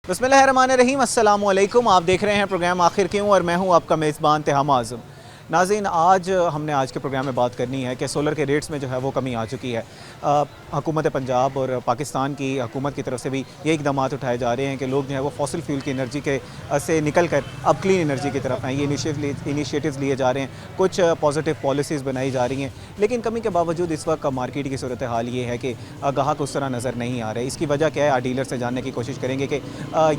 बिस्मिल्लाहिर्रहमानिर्रहीम, अस्सलाम वालेकुम। आप देख रहे हैं प्रोग्राम आखिर क्यों और मैं हूं आपका मेज़बान तिहाम आज़म। नाज़रीन, हमने आज के प्रोग्राम में बात करनी है कि सोलर के रेट्स में जो है वो कमी आ चुकी है। हुकूमत पंजाब और पाकिस्तान की हुकूमत की तरफ से भी ये इक़दाम उठाए जा रहे हैं कि लोग जो है वो फॉसिल फ्यूल की एनर्जी के से निकल कर अब क्लीन एनर्जी की तरफ हैं। ये इनिशिएटिव्स लिए जा रहे हैं, कुछ पॉजिटिव पॉलिसीज़ बनाई जा रही हैं, लेकिन कमी के बावजूद इस वक्त मार्केट की सूरत हाल ये है कि ग्राहक उस तरह नज़र नहीं आ रहे। इसकी वजह क्या है, डीलर से जानने की कोशिश करेंगे कि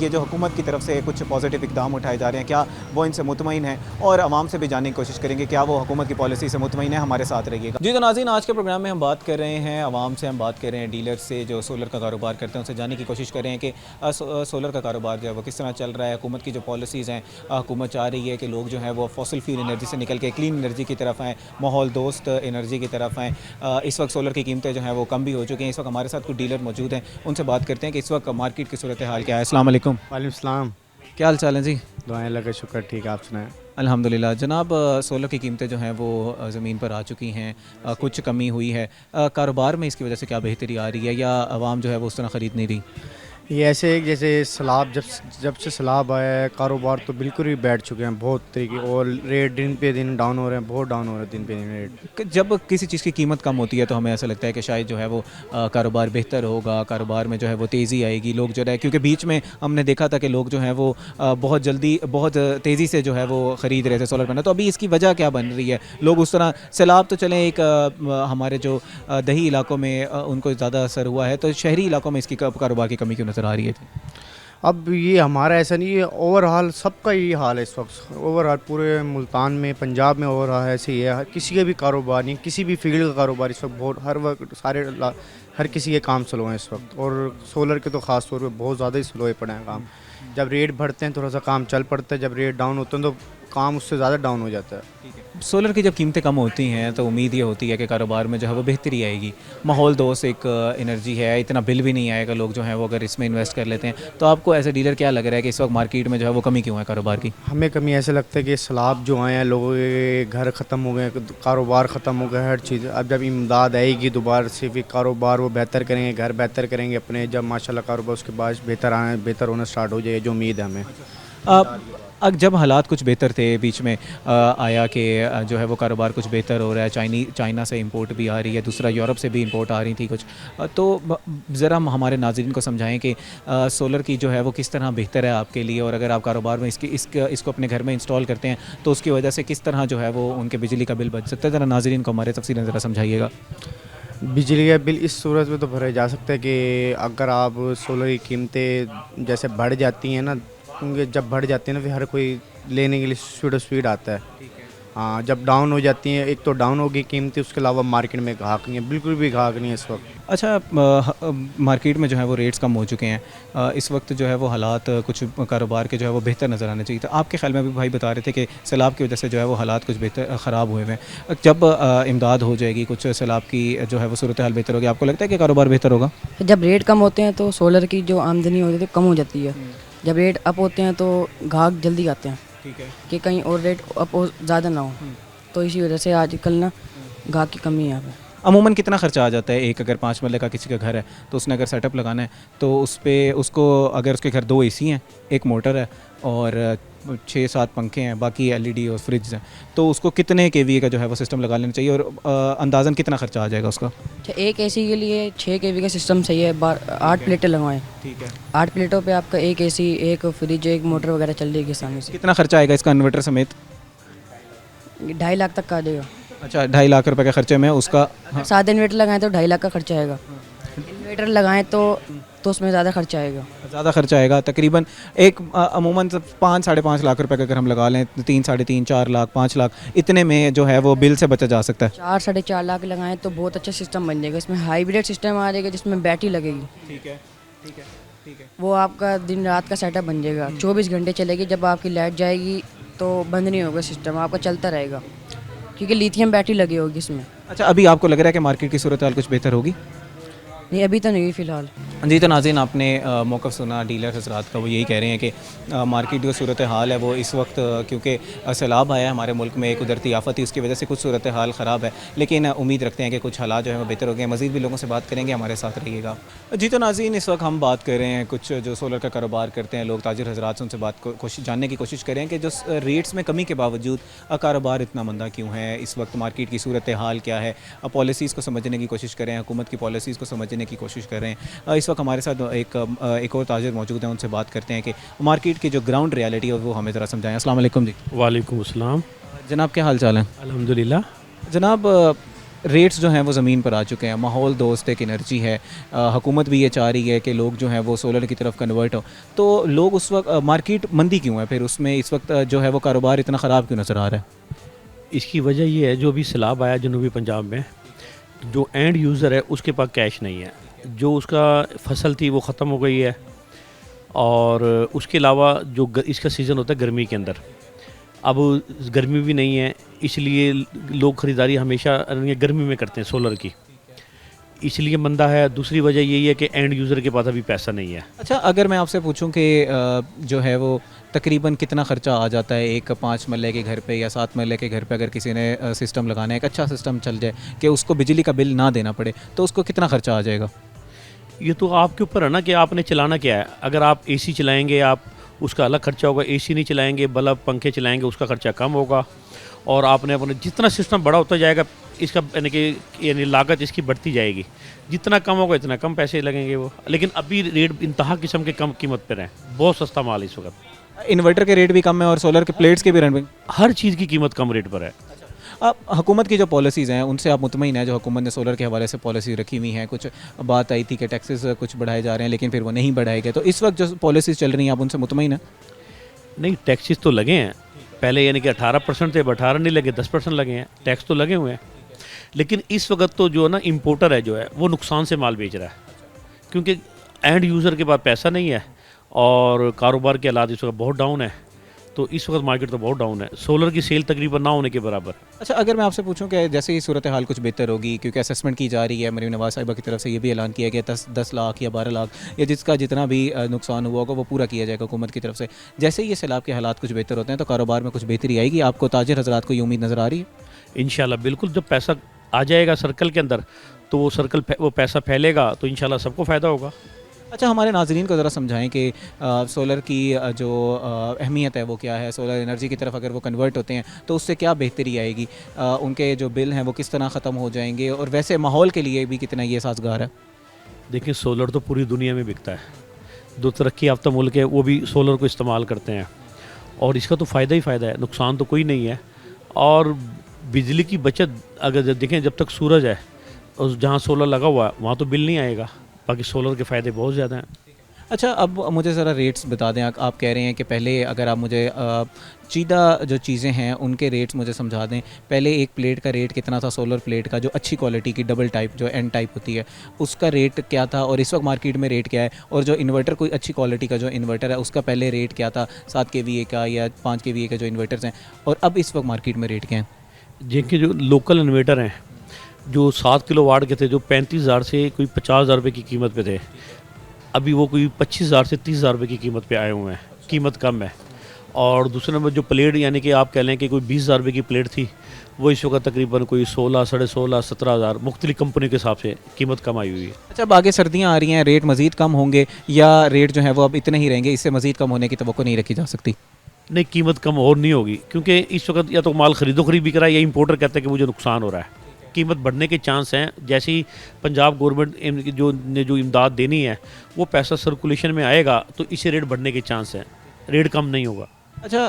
ये जो हुकूमत की तरफ से कुछ पॉजिटिव इक़दाम उठाए जा रहे हैं, क्या वो इनसे मुतमईन हैं, और आवाम से भी जानने की कोशिश करेंगे क्या वो हुकूमत की पॉलिसी से मुतमईन है। हमारे साथ रहिएगा जी। तो नाज़रीन, आज के प्रोग्राम में हम बात कर रहे हैं आवाम से, हम बात कर रहे हैं डीलर से जो सोलर का कारोबार करते हैं, उनसे जानने की कोशिश कर रहे हैं कि सोलर का कारोबार जो है वो किस तरह चल रहा है। हुकूमत की जो पॉलिसीज़ हैं, हुकूमत चाह रही है कि लोग जो है वो फॉसिल फ्यूल एनर्जी से निकल के क्लीन एनर्जी की तरफ आएँ, माहौल दोस्त एनर्जी की तरफ आएँ। इस वक्त सोलर की कीमतें जो हैं वो कम भी हो चुकी हैं। इस वक्त हमारे साथ कुछ डीलर मौजूद हैं, उनसे बात करते हैं कि इस वक्त मार्केट की सूरत हाल क्या है। अस्सलाम वालेकुम। वालेकुम सलाम। क्या हाल चाल है जी? दुआएं लगे, शुक्र, ठीक है, आप सुनाएं। अल्हम्दुलिल्लाह जनाब। सोलर की कीमतें जो हैं वो ज़मीन पर आ चुकी हैं, कुछ कमी हुई है। कारोबार में इसकी वजह से क्या बेहतरी आ रही है या आवाम जो है वो उस तरह ख़रीद नहीं रही? ये ऐसे एक जैसे सैलाब जब से सैलाब आया है, कारोबार तो बिल्कुल ही बैठ चुके हैं बहुत तरीके, और रेट दिन पे दिन डाउन हो रहे हैं, बहुत डाउन हो रहे हैं दिन पे दिन रेट। जब किसी चीज़ की कीमत कम होती है तो हमें ऐसा लगता है कि शायद जो है वो कारोबार बेहतर होगा, कारोबार में जो है वो तेज़ी आएगी, लोग जो है, क्योंकि बीच में हमने देखा था कि लोग जो हैं वो बहुत जल्दी बहुत तेज़ी से जो है वो ख़रीद रहे थे सोलर पैनल। तो अभी इसकी वजह क्या बन रही है? लोग उस तरह सैलाब तो चले एक हमारे जो दही इलाकों में उनको ज़्यादा असर हुआ है, तो शहरी इलाकों में इसकी कारोबार की कमी क्यों नज़र आ रही है? अब ये हमारा ऐसा नहीं है, ओवरऑल सबका यही हाल है इस वक्त। ओवरऑल पूरे मुल्तान में, पंजाब में ओवरऑल ऐसे ही है। किसी का भी कारोबार नहीं, किसी भी फील्ड का कारोबार इस वक्त बहुत, हर वक्त हर किसी के काम स्लो हैं इस वक्त, और सोलर के तो ख़ास तौर पे बहुत ज़्यादा ही स्लो पड़े हैं काम। जब रेट बढ़ते हैं थोड़ा सा काम चल पड़ता है, जब रेट डाउन होते हैं तो काम उससे ज़्यादा डाउन हो जाता है। सोलर की जब कीमतें कम होती हैं तो उम्मीद ये होती है कि कारोबार में जो है वो बेहतरी आएगी। माहौल दोस्त एक एनर्जी है, इतना बिल भी नहीं आएगा, लोग जो हैं वो अगर इसमें इन्वेस्ट कर लेते हैं। तो आपको एज ए डीलर क्या लग रहा है कि इस वक्त मार्केट में जो है वो कमी क्यों है कारोबार की? हमें कमी ऐसे लगता है कि सैलाब जो आए हैं, लोगों के घर ख़त्म हो गए, कारोबार ख़त्म हो गया, हर चीज़। अब जब इमदाद आएगी दोबारा से फिर कारोबार वो बेहतर करेंगे, घर बेहतर करेंगे अपने, जब माशाल्लाह कारोबार उसके बाद बेहतर होना स्टार्ट हो जाएगा, जो उम्मीद है हमें। अब जब हालात कुछ बेहतर थे, बीच में आया कि जो है वो कारोबार कुछ बेहतर हो रहा है, चाइना से इंपोर्ट भी आ रही है, दूसरा यूरोप से भी इंपोर्ट आ रही थी कुछ। तो ज़रा हम हमारे नाज़रीन को समझाएं कि सोलर की जो है वो किस तरह बेहतर है आपके लिए, और अगर आप कारोबार में इसको अपने घर में इंस्टॉल करते हैं तो उसकी वजह से किस तरह जो है वो उनके बिजली का बिल बच सकता है। ज़रा नाज़रीन को हमारे तफसीलन ज़रा समझाइएगा। बिजली का बिल इस सूरत में तो भरा जा सकता है कि अगर आप सोलर की कीमतें जैसे बढ़ जाती हैं ना, क्योंकि जब बढ़ जाती है ना फिर हर कोई लेने के लिए स्पीड आता है। हाँ, जब डाउन हो जाती हैं, एक तो डाउन होगी कीमतें, उसके अलावा मार्केट में ग्राहक नहीं है, बिल्कुल भी ग्राहक नहीं है इस वक्त। अच्छा, मार्केट में जो है वो रेट्स कम हो चुके हैं, इस वक्त जो है वो हालात कुछ कारोबार के जो है वो बेहतर नज़र आने चाहिए। तो आपके ख्याल में भी भाई बता रहे थे कि सैलाब की वजह से जो है वो हालात कुछ बेहतर ख़राब हुए हैं। जब इमदाद हो जाएगी, कुछ सैलाब की जो है वो सूरत हाल बेहतर होगी, आपको लगता है कि कारोबार बेहतर होगा? जब रेट कम होते हैं तो सोलर की जो आमदनी होती है तो कम हो जाती है। जब रेट अप होते हैं तो ग्राहक जल्दी आते हैं, ठीक है, कि कहीं और रेट अप ज़्यादा ना हो। तो इसी वजह से आजकल ना ग्राहक की कमी है यहाँ पे। अमूमन कितना खर्चा आ जाता है? एक अगर 5 मरले का किसी का घर है तो उसने अगर सेटअप लगाना है तो उसको अगर उसके घर 2 एसी हैं, एक मोटर है और 6-7 पंखे हैं, बाकी एलईडी और फ्रिज हैं, तो उसको कितने केवी का जो है वो सिस्टम लगा लेना चाहिए, और अंदाज़न कितना खर्चा आ जाएगा उसका? अच्छा, एक एसी के लिए 6 केवी का सिस्टम सही है। 8 प्लेटें लगवाएं। ठीक है, 8 प्लेटों पे आपका एक एसी, एक फ्रिज, एक मोटर वगैरह चल जाएगी आसानी से। कितना खर्चा आएगा इसका इन्वर्टर समेत? 2.5 लाख तक का आ जाएगा। अच्छा, 2.5 लाख रुपए के खर्चे में उसका। हाँ। 7 इन्वर्टर लगाएं तो 2.5 लाख का खर्चा आएगा। इन्वर्टर लगाएं तो उसमें ज़्यादा खर्चा आएगा। ज़्यादा खर्चा आएगा तकरीबन एक अमूमन 5-5.5 लाख रुपए का अगर हम लगा लें, 3-3.5-4 लाख, 5 लाख, इतने में जो है वो बिल से बचा जा सकता है। 4-4.5 लाख लगाएं तो बहुत अच्छा सिस्टम बन जाएगा। इसमें हाइब्रिड सिस्टम आ जाएगा जिसमें बैटरी लगेगी। ठीक है, ठीक है, ठीक है। वो आपका दिन रात का सेटअप बन जाएगा। 24 घंटे चलेगी। जब आपकी लाइट जाएगी तो बंद नहीं होगा सिस्टम, आपका चलता रहेगा, क्योंकि लिथियम बैटरी लगी होगी इसमें। अच्छा, अभी आपको लग रहा है कि मार्केट की सूरत हाल कुछ बेहतर होगी? नहीं, अभी तो नहीं फ़िलहाल। जी तो नाज़रीन आपने मौक़िफ़ सुना डीलर हज़रात का। वो यही कह रहे हैं कि मार्केट जो सूरत हाल है वो इस वक्त क्योंकि सैलाब आया है हमारे मुल्क में, एक कुदरती आफ़त थी, उसकी वजह से कुछ सूरत हाल ख़राब है, लेकिन उम्मीद रखते हैं कि कुछ हालात जो है वो बेहतर हो गए। मज़ीद भी लोगों से बात करेंगे, हमारे साथ रहिएगा। जी तो नाज़रीन इस वक्त हम बात कर रहे हैं कुछ जो सोलर का कारोबार करते हैं लोग, ताजिर हज़रात से उनसे बात कोशिश जानने की कोशिश करें कि जो रेट्स में कमी के बावजूद कारोबार इतना मंदा क्यों है, इस वक्त मार्केट की सूरत हाल क्या है, पॉलिसीज़ को समझने की कोशिश करें, हुकूमत की पॉलिसीज़ को समझने की कोशिश करें। इस वक्त हमारे साथ एक और ताजिर मौजूद हैं, उनसे बात करते हैं कि मार्केट की जो ग्राउंड रियलिटी है वो हमें ज़रा समझाएं। अस्सलाम वालेकुम जी। वालेकुम अस्सलाम। जनाब क्या हाल चाल है? अल्हम्दुलिल्लाह। जनाब रेट्स जो हैं वो ज़मीन पर आ चुके हैं, माहौल दोस्त एक एनर्जी है, हुकूमत भी ये चाह रही है कि लोग जो हैं वो सोलर की तरफ कन्वर्ट हो, तो लोग उस वक्त मार्केट मंदी क्यों है फिर उसमें इस वक्त जो है वो कारोबार इतना ख़राब क्यों नज़र आ रहा है? इसकी वजह ये है, जो अभी सैलाब आया जनूबी पंजाब में, जो एंड यूज़र है उसके पास कैश नहीं है, जो उसका फसल थी वो ख़त्म हो गई है। और उसके अलावा जो इसका सीज़न होता है गर्मी के अंदर, अब गर्मी भी नहीं है, इसलिए लोग ख़रीदारी हमेशा गर्मी में करते हैं सोलर की, इसलिए मंदा है। दूसरी वजह यही है कि एंड यूज़र के पास अभी पैसा नहीं है। अच्छा अगर मैं आपसे पूछूं कि जो है वो तकरीबन कितना ख़र्चा आ जाता है एक 5 मरले के घर पे या 7 मरले के घर पे, अगर किसी ने सिस्टम लगाना है, एक अच्छा सिस्टम चल जाए कि उसको बिजली का बिल ना देना पड़े, तो उसको कितना ख़र्चा आ जाएगा? ये तो आपके ऊपर है ना कि आपने चलाना क्या है। अगर आप एसी चलाएंगे आप उसका अलग खर्चा होगा, एसी नहीं चलाएंगे बल्ब पंखे चलाएंगे उसका खर्चा कम होगा। और आपने अपने जितना सिस्टम बड़ा होता जाएगा इसका यानी लागत इसकी बढ़ती जाएगी, जितना कम होगा इतना कम पैसे लगेंगे वो। लेकिन अभी रेट इंतहा किस्म के कम कीमत पर हैं, बहुत सस्ता माल इस वक्त। इन्वर्टर के रेट भी कम है और सोलर के प्लेट्स के भी रेट भी। हर चीज़ की कीमत कम रेट पर है। अब हुकूमत की जो पॉलिसीज़ हैं उनसे आप मुतमईन हैं? जो हुकूमत ने सोलर के हवाले से पॉलिसी रखी हुई हैं, कुछ बात आई थी कि टैक्सेस कुछ बढ़ाए जा रहे हैं लेकिन फिर वो नहीं बढ़ाए गए, तो इस वक्त जो पॉलिसीज़ चल रही हैं आप उनसे मुतमईन हैं? नहीं, टैक्सेस तो लगे हैं, पहले यानी कि 18% थे, अब 18 नहीं लगे, 10% लगे हैं, टैक्स तो लगे हुए हैं। लेकिन इस वक्त तो जो है ना इम्पोर्टर है जो है वो नुकसान से माल बेच रहा है, क्योंकि एंड यूज़र के पास पैसा नहीं है और कारोबार के हालात इस वक्त बहुत डाउन है। तो इस वक्त मार्केट तो बहुत डाउन है, सोलर की सेल तकरीबन ना होने के बराबर। अच्छा अगर मैं आपसे पूछूं कि जैसे ही सूरत हाल कुछ बेहतर होगी, क्योंकि असेसमेंट की जा रही है, मरीम नवाज़ साहिबा की तरफ से ये भी ऐलान किया गया 10 लाख या 12 लाख या जिसका जितना भी नुकसान हुआ होगा वो पूरा किया जाएगा हुकूमत की तरफ से। जैसे ही ये सैलाब के हालात कुछ बेहतर होते हैं तो कारोबार में कुछ बेहतरी आएगी, आपको ताजिर हज़रात को ये उम्मीद नज़र आ रही है? इंशाल्लाह बिल्कुल, जब पैसा आ जाएगा सर्कल के अंदर तो वो पैसा फैलेगा तो इंशाल्लाह सबको फ़ायदा होगा। अच्छा हमारे नाज़रीन को ज़रा समझाएं कि सोलर की जो अहमियत है वो क्या है, सोलर एनर्जी की तरफ अगर वो कन्वर्ट होते हैं तो उससे क्या बेहतरी आएगी, उनके जो बिल हैं वो किस तरह ख़त्म हो जाएंगे और वैसे माहौल के लिए भी कितना ये साजगार है? देखिए, सोलर तो पूरी दुनिया में बिकता है, जो तरक्की याफ्ता मुल्क है वो भी सोलर को इस्तेमाल करते हैं और इसका तो फ़ायदा ही फ़ायदा है, नुकसान तो कोई नहीं है। और बिजली की बचत अगर देखें, जब तक सूरज है और जहाँ सोलर लगा हुआ है वहाँ तो बिल नहीं आएगा, बाकी सोलर के फ़ायदे बहुत ज़्यादा हैं। अच्छा अब मुझे ज़रा रेट्स बता दें, आप कह रहे हैं कि पहले अगर आप मुझे चीदा जो चीज़ें हैं उनके रेट्स मुझे समझा दें। पहले एक प्लेट का रेट कितना था, सोलर प्लेट का जो अच्छी क्वालिटी की डबल टाइप जो एन टाइप होती है उसका रेट क्या था और इस वक्त मार्केट में रेट क्या है? और जो इन्वर्टर कोई अच्छी क्वालिटी का जो इन्वर्टर है उसका पहले रेट क्या था, 7 kVA का या 5 kVA का जो इन्वर्टर्स हैं, और अब इस वक्त मार्केट में रेट क्या है? जिनके जो लोकल इन्वर्टर हैं जो 7 किलोवाट के थे, जो 35,000 से कोई 50,000 रुपये की कीमत पे थे, अभी वो कोई 25,000 से 30,000 रुपये की कीमत पे आए हुए हैं, कीमत कम है। और दूसरे नंबर जो प्लेट यानी कि आप कह लें कि कोई 20,000 रुपये की प्लेट थी, वो इस वक्त तकरीबन कोई 16, 16.5, 17,000 मुख्तलिफ कंपनी के हिसाब से कीमत कम आई हुई है। अच्छा अब आगे सर्दियाँ आ रही हैं, रेट मज़ीद कम होंगे या रेट जो है वो अब इतने ही रहेंगे, इससे मज़ीद कम होने की तवक्को नहीं रखी जा सकती? नहीं, कीमत कम और नहीं होगी, क्योंकि इस वक्त या तो माल खरीद बिक रहा है या इंपोर्टर कहते हैं कि मुझे नुकसान हो रहा है। कीमत बढ़ने के चांस हैं, जैसे ही पंजाब गवर्नमेंट जो इमदाद देनी है वो पैसा सर्कुलेशन में आएगा तो इसे रेट बढ़ने के चांस हैं, रेट कम नहीं होगा। अच्छा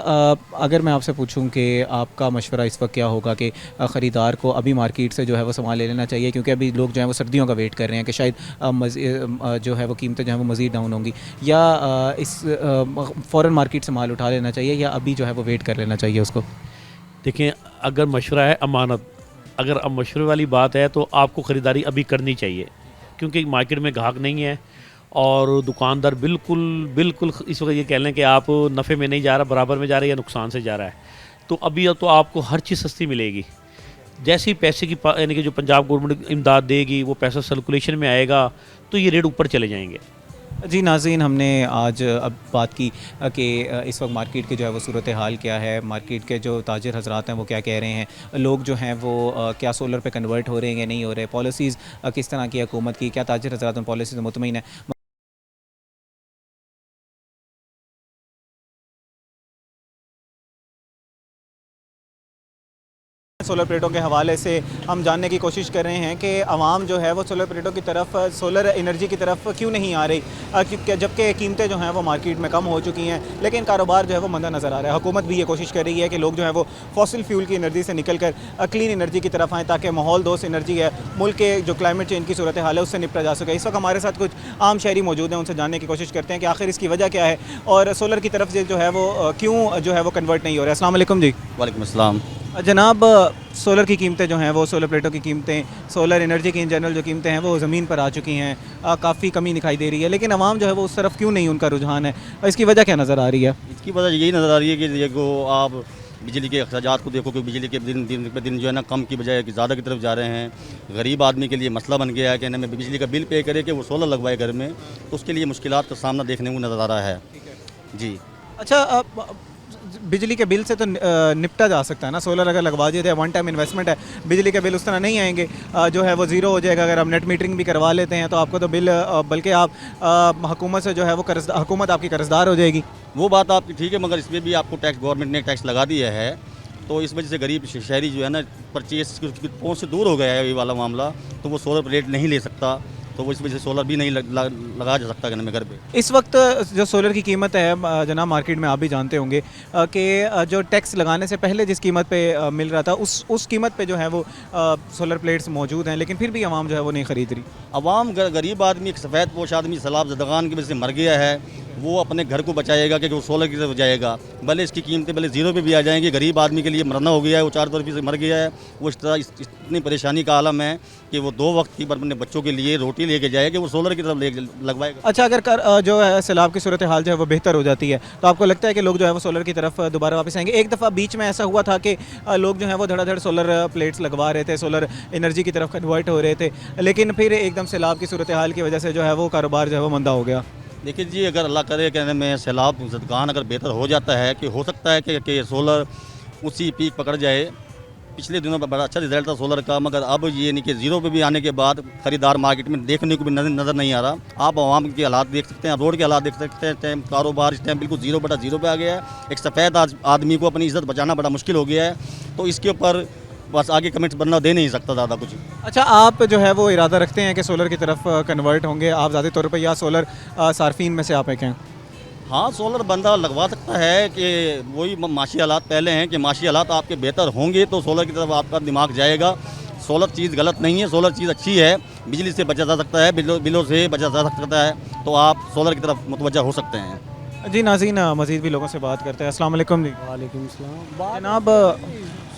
अगर मैं आपसे पूछूं कि आपका मशवरा इस वक्त क्या होगा कि ख़रीदार को अभी मार्केट से जो है वो सामान ले लेना चाहिए, क्योंकि अभी लोग जो है वो सर्दियों का वेट कर रहे हैं कि शायद जो है वो कीमतें जो है वो मज़ीद डाउन होंगी, या इस फ़ौरन मार्केट से माल उठा लेना चाहिए या अभी जो है वो वेट कर लेना चाहिए उसको? देखें, अगर मशवरा है अमानत, अगर अब मशवरे वाली बात है तो आपको ख़रीदारी अभी करनी चाहिए, क्योंकि मार्केट में ग्राहक नहीं है और दुकानदार बिल्कुल इस वक्त ये कह लें कि आप नफ़े में नहीं जा रहा, बराबर में जा रहा है या नुकसान से जा रहा है। तो अभी तो आपको हर चीज़ सस्ती मिलेगी। जैसे ही पैसे की यानी कि जो पंजाब गवर्नमेंट इमदाद देगी वो पैसा सर्कुलेशन में आएगा तो ये रेट ऊपर चले जाएंगे। जी नाज़रीन, हमने आज अब बात की कि इस वक्त मार्केट की जो है वो सूरत हाल क्या है, मार्केट के जो ताजिर हजरात हैं वो क्या कह रहे हैं, लोग जो हैं वो क्या सोलर पे कन्वर्ट हो रहे हैं या नहीं हो रहे, पॉलिसीज़ किस तरह की हुकूमत की, क्या ताजिर हजरात उन पॉलिसी से मुतमईन है। सोलर प्लेटों के हवाले से हम जानने की कोशिश कर रहे हैं कि आवाम जो है वो सोलर प्लेटों की तरफ, सोलर एनर्जी की तरफ क्यों नहीं आ रही, जबकि कीमतें जो हैं वो मार्केट में कम हो चुकी हैं, लेकिन कारोबार जो है वो मंदा नज़र आ रहा है। हुकूमत भी ये कोशिश कर रही है कि लोग जो है वो फॉसिल फ्यूल की एनर्जी से निकल कर क्लीन एनर्जी की तरफ आएँ, ताकि माहौल दोस्त एनर्जी है, मुल्क के जो क्लाइमेट चेंज की सूरत हाल है उससे निपटा जा सके। इस वक्त हमारे साथ कुछ आम शहरी मौजूद हैं, उनसे जानने की कोशिश करते हैं कि आखिर इसकी वजह क्या है और सोलर की तरफ जो है वो क्यों जो है वो कन्वर्ट नहीं हो रहा है। अस्सलाम वालेकुम जी। वालेकुम अस्सलाम। जनाब, सोलर की कीमतें जो हैं वो, सोलर प्लेटों की कीमतें, सोलर एनर्जी की इन जनरल जो कीमतें हैं वो ज़मीन पर आ चुकी हैं, काफ़ी कमी दिखाई दे रही है, लेकिन आवाम जो है वो उस तरफ क्यों नहीं उनका रुझान है, इसकी वजह क्या नज़र आ रही है? इसकी वजह यही नज़र आ रही है कि देखो आप बिजली के अखराजात को देखो कि बिजली के दिन पे दिन जो है ना कम की बजाय ज़्यादा की तरफ जा रहे हैं। गरीब आदमी के लिए मसला बन गया है कि हमें बिजली का बिल पे करे कि वो सोलर लगवाए घर में, तो उसके लिए मुश्किलात का सामना देखने को नज़र आ रहा है जी। अच्छा, बिजली के बिल से तो निपटा जा सकता है ना, सोलर अगर लगवा दिए थे, वन टाइम इन्वेस्टमेंट है, बिजली के बिल उस तरह नहीं आएंगे, जो है वो ज़ीरो हो जाएगा। अगर आप नेट मीटरिंग भी करवा लेते हैं तो आपको तो बिल, बल्कि आप हुकूमत से जो है वो हुकूमत आपकी कर्जदार हो जाएगी। वो बात आपकी ठीक है, मगर इसमें भी आपको टैक्स, गवर्नमेंट ने टैक्स लगा दिया है, तो इस वजह से गरीब शहरी जो है ना परचेस की पहुँच से दूर हो गया है ये वाला मामला, तो वो सोलर प्लेट नहीं ले सकता, तो वो इस वजह से सोलर भी नहीं लगाया जा सकता घर पे। इस वक्त जो सोलर की कीमत है जनाब, मार्केट में आप भी जानते होंगे कि जो टैक्स लगाने से पहले जिस कीमत पे मिल रहा था उस कीमत पे जो है वो सोलर प्लेट्स मौजूद हैं, लेकिन फिर भी आवाम जो है वो नहीं ख़रीद रही। अवाम गरीब आदमी, एक सफ़ेद पोश आदमी सैलाब ज़दगान की वजह से मर गया है, वो अपने घर को बचाएगा कि वो सोलर की तरफ जाएगा, भले इसकी कीमतें भले ज़ीरो पे भी आ जाएंगी, गरीब आदमी के लिए मरना हो गया है, वो 4 रुपये से मर गया है, वो इतनी परेशानी का आलम है कि वो 2 वक्त की अपने बच्चों के लिए रोटी लेके जाए कि वो सोलर की तरफ लगवाएगा। अच्छा, अगर जो है सैलाब की सूरत हाल जो है वो बेहतर हो जाती है, तो आपको लगता है कि लोग जो है वो सोलर की तरफ दोबारा वापस आएंगे? एक दफ़ा बीच में ऐसा हुआ था कि लोग जो है वो धड़ाधड़ सोलर प्लेट्स लगवा रहे थे, सोलर एनर्जी की तरफ कन्वर्ट हो रहे थे, लेकिन फिर एकदम सैलाब की सूरत हाल की वजह से जो है वो कारोबार जो है वो मंदा हो गया। देखिए जी, अगर अल्लाह करे कहने में सैलाब ज़दगान अगर बेहतर हो जाता है, कि हो सकता है कि सोलर उसी पीक पकड़ जाए। पिछले दिनों में बड़ा अच्छा रिजल्ट था सोलर का, मगर अब ये नहीं कि ज़ीरो पे भी आने के बाद ख़रीदार मार्केट में देखने को भी नज़र नहीं आ रहा। आप आवाम के हालात देख सकते हैं, रोड के हालात देख सकते हैं, कारोबार इस टाइम बिल्कुल 0/0 पे आ गया है। एक सफ़ेद आदमी को अपनी इज़्ज़त बचाना बड़ा मुश्किल हो गया है, तो इसके ऊपर बस आगे कमेंट्स बनना दे नहीं सकता ज़्यादा कुछ। अच्छा, आप जो है वो इरादा रखते हैं कि सोलर की तरफ कन्वर्ट होंगे आप ज़्यादा तौर पर, या सोलर सार्फिन में से आप एक हैं? हाँ, सोलर बंदा लगवा सकता है कि वही माशी हालात पहले हैं कि माशी हालात आपके बेहतर होंगे तो सोलर की तरफ आपका दिमाग जाएगा। सोलर चीज़ गलत नहीं है, सोलर चीज़ अच्छी है, बिजली से बचा जा सकता है, बिलों से बचा जा सकता है, तो आप सोलर की तरफ मुतवज्जा हो सकते हैं। जी नाज़रीन, मज़ीद भी लोगों से बात करते हैं। अस्सलाम वालेकुम जी। वालेकुम सलाम। जनाब,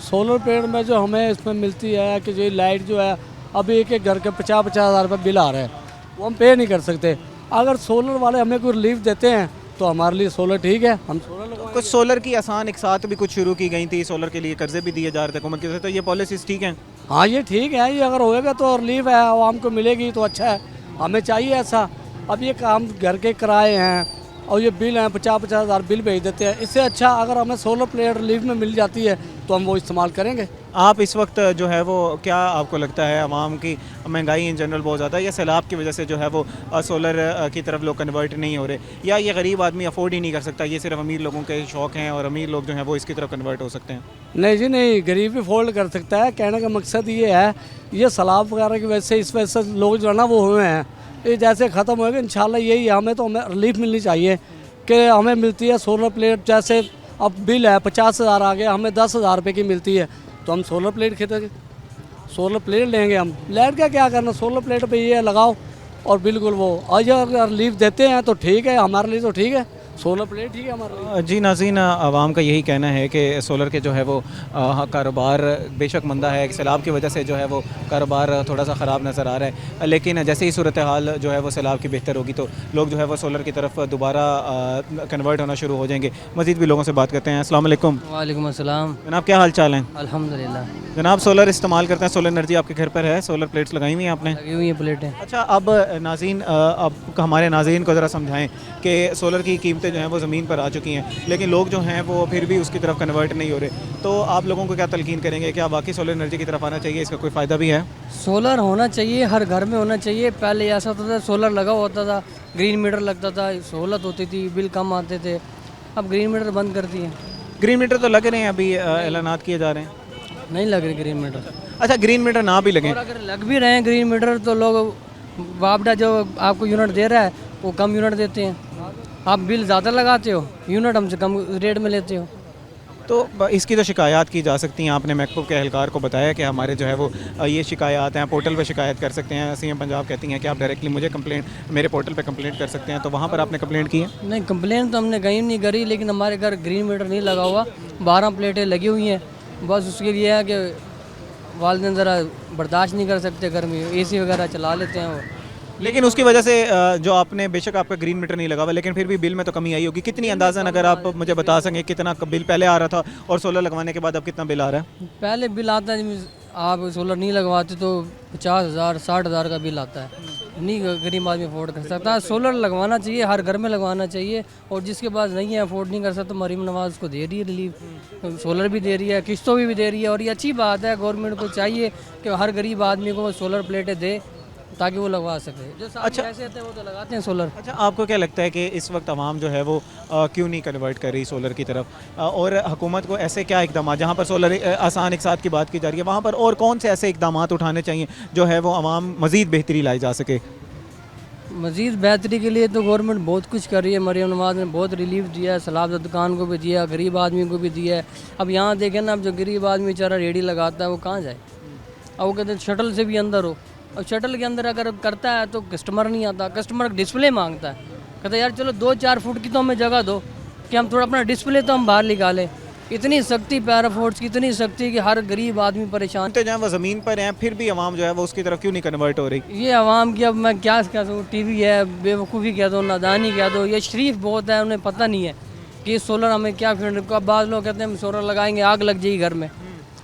सोलर प्लेट में जो हमें इसमें मिलती है कि जो लाइट जो है, अभी एक घर के 50-50 हज़ार रुपये बिल आ रहे हैं, वो हम पे नहीं कर सकते। अगर सोलर वाले हमें कोई रिलीफ देते हैं तो हमारे लिए सोलर ठीक है, हम सोलर लगवाएंगे। कुछ सोलर की आसान एक साथ भी कुछ शुरू की गई थी, सोलर के लिए कर्जे भी दिए जा रहे थे हुकूमत की तरफ से, तो ये पॉलिसीज़ ठीक हैं? हाँ, ये ठीक है, ये अगर होएगा तो रिलीफ है, आवाम को मिलेगी तो अच्छा है, हमें चाहिए ऐसा। अब ये काम घर के किराए हैं और ये बिल हैं, 50-50 हज़ार बिल भेज देते हैं, इससे अच्छा अगर हमें सोलर प्लेट रिलीफ में मिल जाती है तो हम वो इस्तेमाल करेंगे। आप इस वक्त जो है वो, क्या आपको लगता है आवाम की महंगाई इन जनरल बहुत ज़्यादा है, या सैलाब की वजह से जो है वो सोलर की तरफ लोग कन्वर्ट नहीं हो रहे, या ये गरीब आदमी अफोर्ड ही नहीं कर सकता, ये सिर्फ अमीर लोगों के शौक़ हैं और अमीर लोग जो हैं वो इसकी तरफ कन्वर्ट हो सकते हैं? नहीं जी नहीं, गरीब भी फोल्ड कर सकता है। कहने का मकसद ये है, ये सैलाब वगैरह की वजह से, इस वजह से लोग जो है ना वो हुए हैं, ये जैसे ख़त्म होएगा इंशाल्लाह यही है। हमें तो हमें रिलीफ मिलनी चाहिए कि हमें मिलती है सोलर प्लेट, जैसे अब बिल है 50 हज़ार आ गया, हमें 10 हज़ार रुपये की मिलती है, तो हम सोलर प्लेट खरीदेंगे, सोलर प्लेट लेंगे हम। लाइट का क्या करना, सोलर प्लेट पे ये लगाओ और बिल्कुल वो, और अगर रिलीफ देते हैं तो ठीक है, हमारे लिए तो ठीक है, सोलर प्लेट ठीक है हमारे लिए। जी नाज़रीन, आवाम का यही कहना है कि सोलर के जो है वो कारोबार बेशक मंदा है, सैलाब की वजह से जो है वो कारोबार थोड़ा सा ख़राब नज़र आ रहा है, लेकिन जैसे ही सूरत हाल जो है वो सैलाब की बेहतर होगी तो लोग जो है वो सोलर की तरफ दोबारा कन्वर्ट होना शुरू हो जाएंगे। मज़ीद भी लोगों से बात करते हैं। अस्सलाम वालेकुम वालेकुम अस्सलाम। जनाब, क्या हाल चाल है? अल्हम्दुलिल्लाह। जनाब, सोलर इस्तेमाल करते हैं, सोलर एनर्जी आपके घर पर है, सोलर प्लेट्स लगाई हुई हैं आपने? लगी हुई है प्लेटें। अच्छा, अब नाज़रीन, अब हमारे नाज़रीन को ज़रा समझाएं कि सोलर की कीमतें जो हैं वो ज़मीन पर आ चुकी हैं, लेकिन लोग जो हैं वो फिर भी उसकी तरफ कन्वर्ट नहीं हो रहे, तो आप लोगों को क्या तलकीन करेंगे? क्या वाकई सोलर एनर्जी की तरफ आना चाहिए? इसका कोई फ़ायदा भी है? सोलर होना चाहिए, हर घर में होना चाहिए। पहले ऐसा होता था सोलर लगा होता था, ग्रीन मीटर लगता था, सहूलत होती थी, बिल कम आते थे। अब ग्रीन मीटर बंद कर दिए। ग्रीन मीटर तो लग रहे हैं, अभी ऐलानात किए जा रहे हैं। नहीं लग रहे ग्रीन मीटर। अच्छा, ग्रीन मीटर ना भी लगे और अगर लग भी रहे हैं ग्रीन मीटर तो लोग बापडा जो आपको यूनिट दे रहा है वो कम यूनिट देते हैं। आप बिल ज़्यादा लगाते हो, यूनिट हमसे कम रेट में लेते हो। तो इसकी तो शिकायत की जा सकती हैं। आपने महकूब के एहलकार को बताया कि हमारे जो है वो ये शिकायत हैं, पोर्टल पे शिकायत कर सकते हैं। सीएम पंजाब कहती हैं कि आप डायरेक्टली मुझे कंप्लेंट, मेरे पोर्टल पे कंप्लेंट कर सकते हैं, तो वहाँ पर आपने कंप्लेंट की है? नहीं, कंप्लेन तो हमने कहीं नहीं करी, लेकिन हमारे घर ग्रीन मीटर नहीं लगा हुआ, 12 प्लेटें लगी हुई हैं। बस उसके लिए है कि वालिदैन ज़रा बर्दाश्त नहीं कर सकते, गर्मी एसी वगैरह चला लेते हैं वो। लेकिन उसकी वजह से जो आपने, बेशक आपका ग्रीन मीटर नहीं लगा हुआ, लेकिन फिर भी बिल में तो कमी आई होगी। कितनी अंदाज़न अगर आप मुझे बता सकें कितना बिल पहले आ रहा था और सोलर लगवाने के बाद अब कितना बिल आ रहा है? पहले बिल आता है, आप सोलर नहीं लगवाते तो 50,000 60,000 का बिल आता है। नहीं गरीब आदमी अफोर्ड कर सकता। सोलर लगवाना चाहिए, हर घर में लगवाना चाहिए, और जिसके पास नहीं है, अफोर्ड नहीं कर सकता, तो मरीम नवाज़ को दे रही है रिलीफ, सोलर भी दे रही है, किस्तों भी दे रही है, और ये अच्छी बात है। गवर्नमेंट को चाहिए कि हर गरीब आदमी को सोलर प्लेटें दे ताकि वो लगवा सके। जो साथ में ऐसे होते हैं वो तो लगाते हैं सोलर। अच्छा, आपको क्या लगता है कि इस वक्त आवाम जो है वो क्यों नहीं कन्वर्ट कर रही सोलर की तरफ, और हुकूमत को ऐसे क्या इकदाम, जहाँ पर सोलर आसान एक साथ की बात की जा रही है, वहाँ पर और कौन से ऐसे इकदाम उठाने चाहिए जो है वो आवाम मज़ीद बेहतरी लाई जा सके? मज़ीद बेहतरी के लिए तो गवर्नमेंट बहुत कुछ कर रही है। मरीम नवाज़ ने बहुत रिलीफ दिया है, सलाब दुकान को भी दिया, गरीब आदमी को भी दिया है। अब यहाँ देखें ना, अब जो गरीब आदमी बेचारा रेडी लगाता है वो कहाँ जाए? अब वो कहते हैं शटल से भी अंदर हो, और शटल के अंदर अगर करता है तो कस्टमर नहीं आता, कस्टमर डिस्प्ले मांगता है। कहता है यार चलो 2-4 फुट की तो हमें जगह दो कि हम थोड़ा अपना डिस्प्ले तो हम बाहर निकालें। इतनी सख्ती पैराफोर्स की, इतनी सख्ती कि हर गरीब आदमी परेशान। तो जहाँ वो ज़मीन पर हैं फिर भी आवाम जो है वो उसकी तरफ क्यों नहीं कन्वर्ट हो रही? ये आवाम की, अब मैं क्या कह सकूँ, टीवी है, बेवकूफ़ी कह दो, नादानी कह दो, ये शरीफ बहुत है, उन्हें पता नहीं है कि सोलर हमें क्या फिर। बाद लोग कहते हैं हम सोलर लगाएंगे आग लग जाएगी घर में,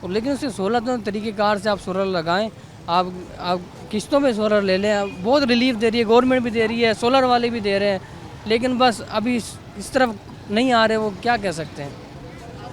और लेकिन उससे सोलर तो तरीक़ेकार से आप सोलर लगाएं, आप किस्तों में सोलर ले लें। बहुत रिलीफ दे रही है गवर्नमेंट भी दे रही है, सोलर वाले भी दे रहे हैं, लेकिन बस अभी इस तरफ नहीं आ रहे, वो क्या कह सकते हैं।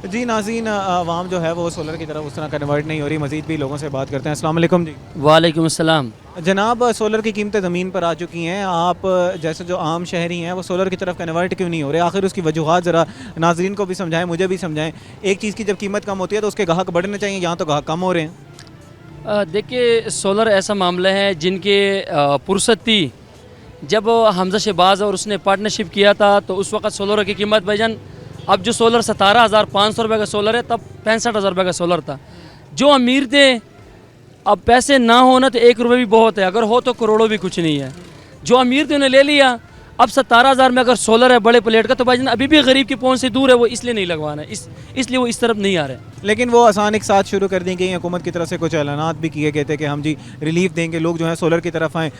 जी नाज़रीन, आवाम जो है वो सोलर की तरफ उस तरह कन्वर्ट नहीं हो रही। मज़ीद भी लोगों से बात करते हैं। अस्सलाम वालेकुम जी। वालेकुम अस्सलाम। जनाब, सोलर की कीमतें ज़मीन पर आ चुकी हैं, आप जैसे जो आम शहरी हैं वो सोलर की तरफ कन्वर्ट क्यों नहीं हो रहे? आखिर उसकी वजूहात ज़रा नाज़रीन को भी समझाएं, मुझे भी समझाएं। एक चीज़ की जब कीमत कम होती है तो उसके ग्राहक बढ़ने चाहिए, यहाँ तो ग्राहक कम हो रहे हैं। देखिए, सोलर ऐसा मामला है जिनके फुर्सत थी जब हमजा शहबाज और उसने पार्टनरशिप किया था, तो उस वक्त सोलर की कीमत भाईजान, अब जो सोलर 17,500 रुपये का सोलर है, तब 65,000 रुपये का सोलर था। जो अमीर थे, अब पैसे ना होना तो 1 रुपये भी बहुत है, अगर हो तो करोड़ों भी कुछ नहीं है। जो अमीर थे उन्हें ले लिया। अब 17,000 में अगर सोलर है बड़े प्लेट का, तो भाईजान अभी भी गरीब की पहुंच से दूर है, वो इसलिए नहीं लगवाना है, इसलिए वो इस तरफ नहीं आ रहे। लेकिन वो आसान एक साथ शुरू कर दी गई, हुकूमत की तरफ से कुछ ऐलानात भी किए गए थे कि हम जी रिलीफ देंगे, लोग जो हैं सोलर की तरफ आएँ।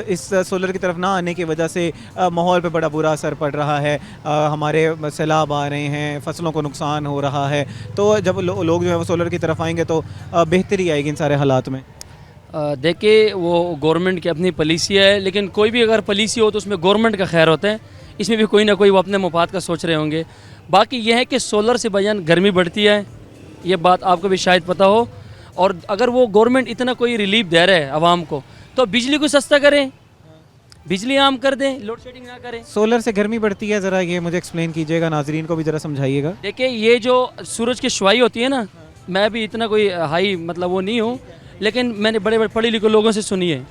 इस सोलर की तरफ ना आने की वजह से माहौल पे बड़ा बुरा असर पड़ रहा है, हमारे सैलाब आ रहे हैं, फसलों को नुकसान हो रहा है। तो जब लोग जो है वो सोलर की तरफ आएंगे तो बेहतरी आएगी इन सारे हालात में। देखिए, वो गवर्नमेंट की अपनी पॉलिसी है, लेकिन कोई भी अगर पॉलिसी हो तो उसमें गवर्नमेंट का खैर होता है, इसमें भी कोई ना कोई वो अपने मुफाद का सोच रहे होंगे। बाकी यह है कि सोलर से भाईजान गर्मी बढ़ती है, ये बात आपको भी शायद पता हो, और अगर वो गवर्नमेंट इतना कोई रिलीफ दे रहा है आवाम को, तो बिजली को सस्ता करें, बिजली आम कर दें, लोड शेडिंग ना करें। सोलर से गर्मी बढ़ती है, ज़रा ये मुझे एक्सप्लेन कीजिएगा, नाजरीन को भी ज़रा समझाइएगा। देखिए, ये जो सूरज की शुआई होती है ना, मैं भी इतना कोई हाई मतलब वो नहीं हूँ, लेकिन मैंने बड़े बड़े पढ़े लिखे लोगों से सुनी है,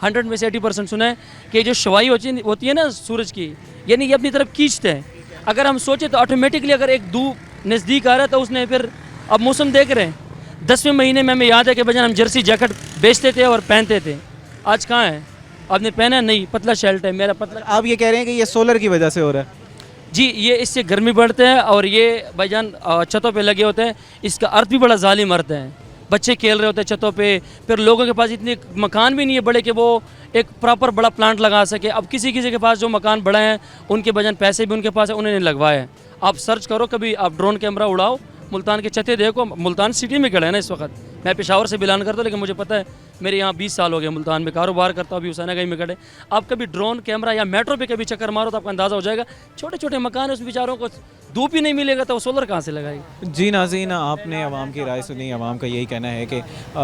100 में से 80% सुना है कि जो शुआई होती है ना सूरज की, यानी ये अपनी तरफ खींचते हैं। अगर हम सोचें तो ऑटोमेटिकली अगर एक धूप नज़दीक आ रहा है तो उसने फिर, अब मौसम देख रहे हैं, 10वें महीने में हमें याद है कि भजन हम जर्सी जैकेट बेचते थे और पहनते थे, आज कहाँ है? आपने पहना नहीं, पतला शर्ट है मेरा, पतला। आप ये कह रहे हैं कि ये सोलर की वजह से हो रहा है? जी, ये इससे गर्मी बढ़ते हैं और ये भाईजान छतों पे लगे होते हैं। इसका अर्थ भी बड़ा जालिम अर्थ है। बच्चे खेल रहे होते हैं छतों पे, फिर लोगों के पास इतने मकान भी नहीं है बड़े कि वो एक प्रॉपर बड़ा प्लांट लगा सके। अब किसी किसी के पास जो मकान बड़े हैं उनके बजान पैसे भी उनके पास है, उन्होंने लगवाए हैं। आप सर्च करो कभी, आप ड्रोन कैमरा उड़ाओ, मुल्तान के छतें देखो। मुल्तान सिटी में खड़े हैं ना इस वक्त। मैं पेशावर से बिलान करता हूँ, लेकिन मुझे पता है मेरे यहाँ 20 साल हो गए मुल्तान में कारोबार करता हूँ, अभी हुसैनागंज में खड़े। आप कभी ड्रोन कैमरा या मेट्रो पे कभी चक्कर मारो तो आपका अंदाज़ा हो जाएगा, छोटे छोटे मकान है, उस बेचारों को धूप ही नहीं मिलेगा तो वो सोलर कहाँ से लगाएगी। जी नाज़रीन, आपने आवाम की राय सुनी। आवाम का यही कहना है कि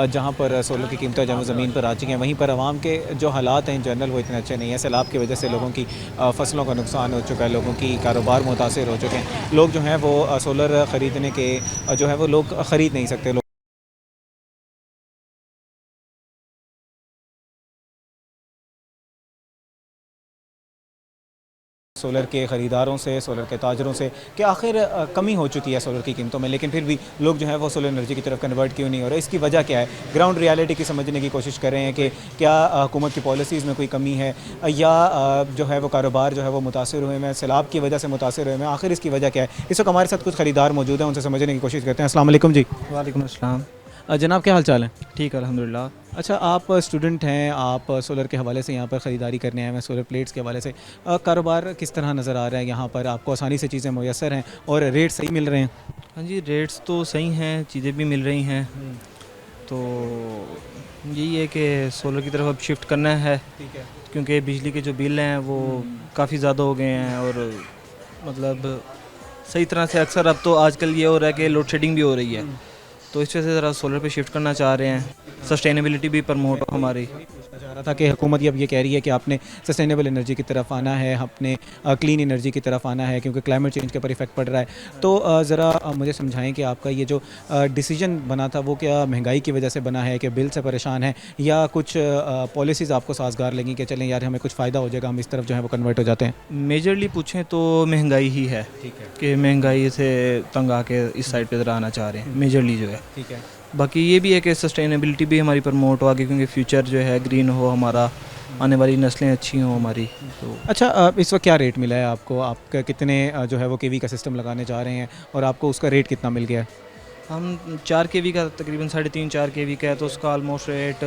जहाँ पर सोलर की कीमतें जब ज़मीन पर आ चुकी हैं, वहीं पर आवाम के जो हालात हैं इन जनरल वो इतने अच्छे नहीं हैं। सैलाब की वजह से लोगों की फसलों का नुकसान हो चुका है, लोगों की कारोबार मुतासिर हो चुके हैं। लोग जो हैं वो सोलर ख़रीदने के जो है वो लोग ख़रीद नहीं सकते। सोलर के ख़रीदारों से, सोलर के ताजरों से कि आखिर कमी हो चुकी है सोलर की कीमतों में, लेकिन फिर भी लोग जो है वो सोलर एनर्जी की तरफ कन्वर्ट क्यों नहीं हो रहे। इसकी वजह क्या है? ग्राउंड रियलिटी की समझने की कोशिश कर रहे हैं कि क्या हुकूमत की पॉलिसीज़ में कोई कमी है या जो है वो कारोबार जो है वो मुतासिर हुए हैं, सैलाब की वजह से मुतासिर हुए हैं। आखिर इसकी वजह क्या है? इस वक्त हमारे साथ कुछ ख़रीदार मौजूद हैं, उनसे समझने की कोशिश करते हैं। अस्सलाम वालेकुम जी। वालेकुम अस्सलाम। जनाब, क्या हाल चाल है? ठीक है अल्हम्दुलिल्लाह। अच्छा, आप स्टूडेंट हैं, आप सोलर के हवाले से यहाँ पर ख़रीदारी करने आए हैं, सोलर प्लेट्स के हवाले से कारोबार किस तरह नज़र आ रहा है? यहाँ पर आपको आसानी से चीज़ें मुयसर हैं और रेट सही मिल रहे हैं? हाँ जी, रेट्स तो सही हैं, चीज़ें भी मिल रही हैं। तो यही है कि सोलर की तरफ अब शिफ्ट करना है, ठीक है। क्योंकि बिजली के जो बिल हैं वो काफ़ी ज़्यादा हो गए हैं और मतलब सही तरह से अक्सर अब तो आजकल ये हो रहा है कि लोड शेडिंग भी हो रही है, तो इस वजह से ज़रा सोलर पे शिफ्ट करना चाह रहे हैं। सस्टेनेबिलिटी भी प्रमोट हो हमारी। पूछना चाह रहा था कि हुकूमत अब ये कह रही है कि आपने सस्टेनेबल एनर्जी की तरफ आना है, अपने क्लीन एनर्जी की तरफ आना है, क्योंकि क्लाइमेट चेंज के ऊपर इफेक्ट पड़ रहा है। तो ज़रा मुझे समझाएं कि आपका ये जो डिसीजन बना था वो क्या महंगाई की वजह से बना है कि बिल से परेशान है, या कुछ पॉलिसीज़ आपको साजगार लगी कि चलें यार हमें कुछ फ़ायदा हो जाएगा, हम इस तरफ जो है वो कन्वर्ट हो जाते हैं? मेजरली पूछें तो महंगाई ही है, ठीक है, कि महंगाई से तंग आके इस साइड पे ज़रा आना चाह रहे हैं मेजरली जो है। ठीक है। बाकी ये भी है कि सस्टेनेबिलिटी भी हमारी प्रमोट हो आगे, क्योंकि फ्यूचर जो है ग्रीन हो, हमारा आने वाली नस्लें अच्छी हों हमारी। तो अच्छा, इस वक्त क्या रेट मिला है आपको? आप कितने जो है वो केवी का सिस्टम लगाने जा रहे हैं और आपको उसका रेट कितना मिल गया है? हम 4 केवी का तकरीबन 3.5-4 केवी का है, तो उसका ऑलमोस्ट रेट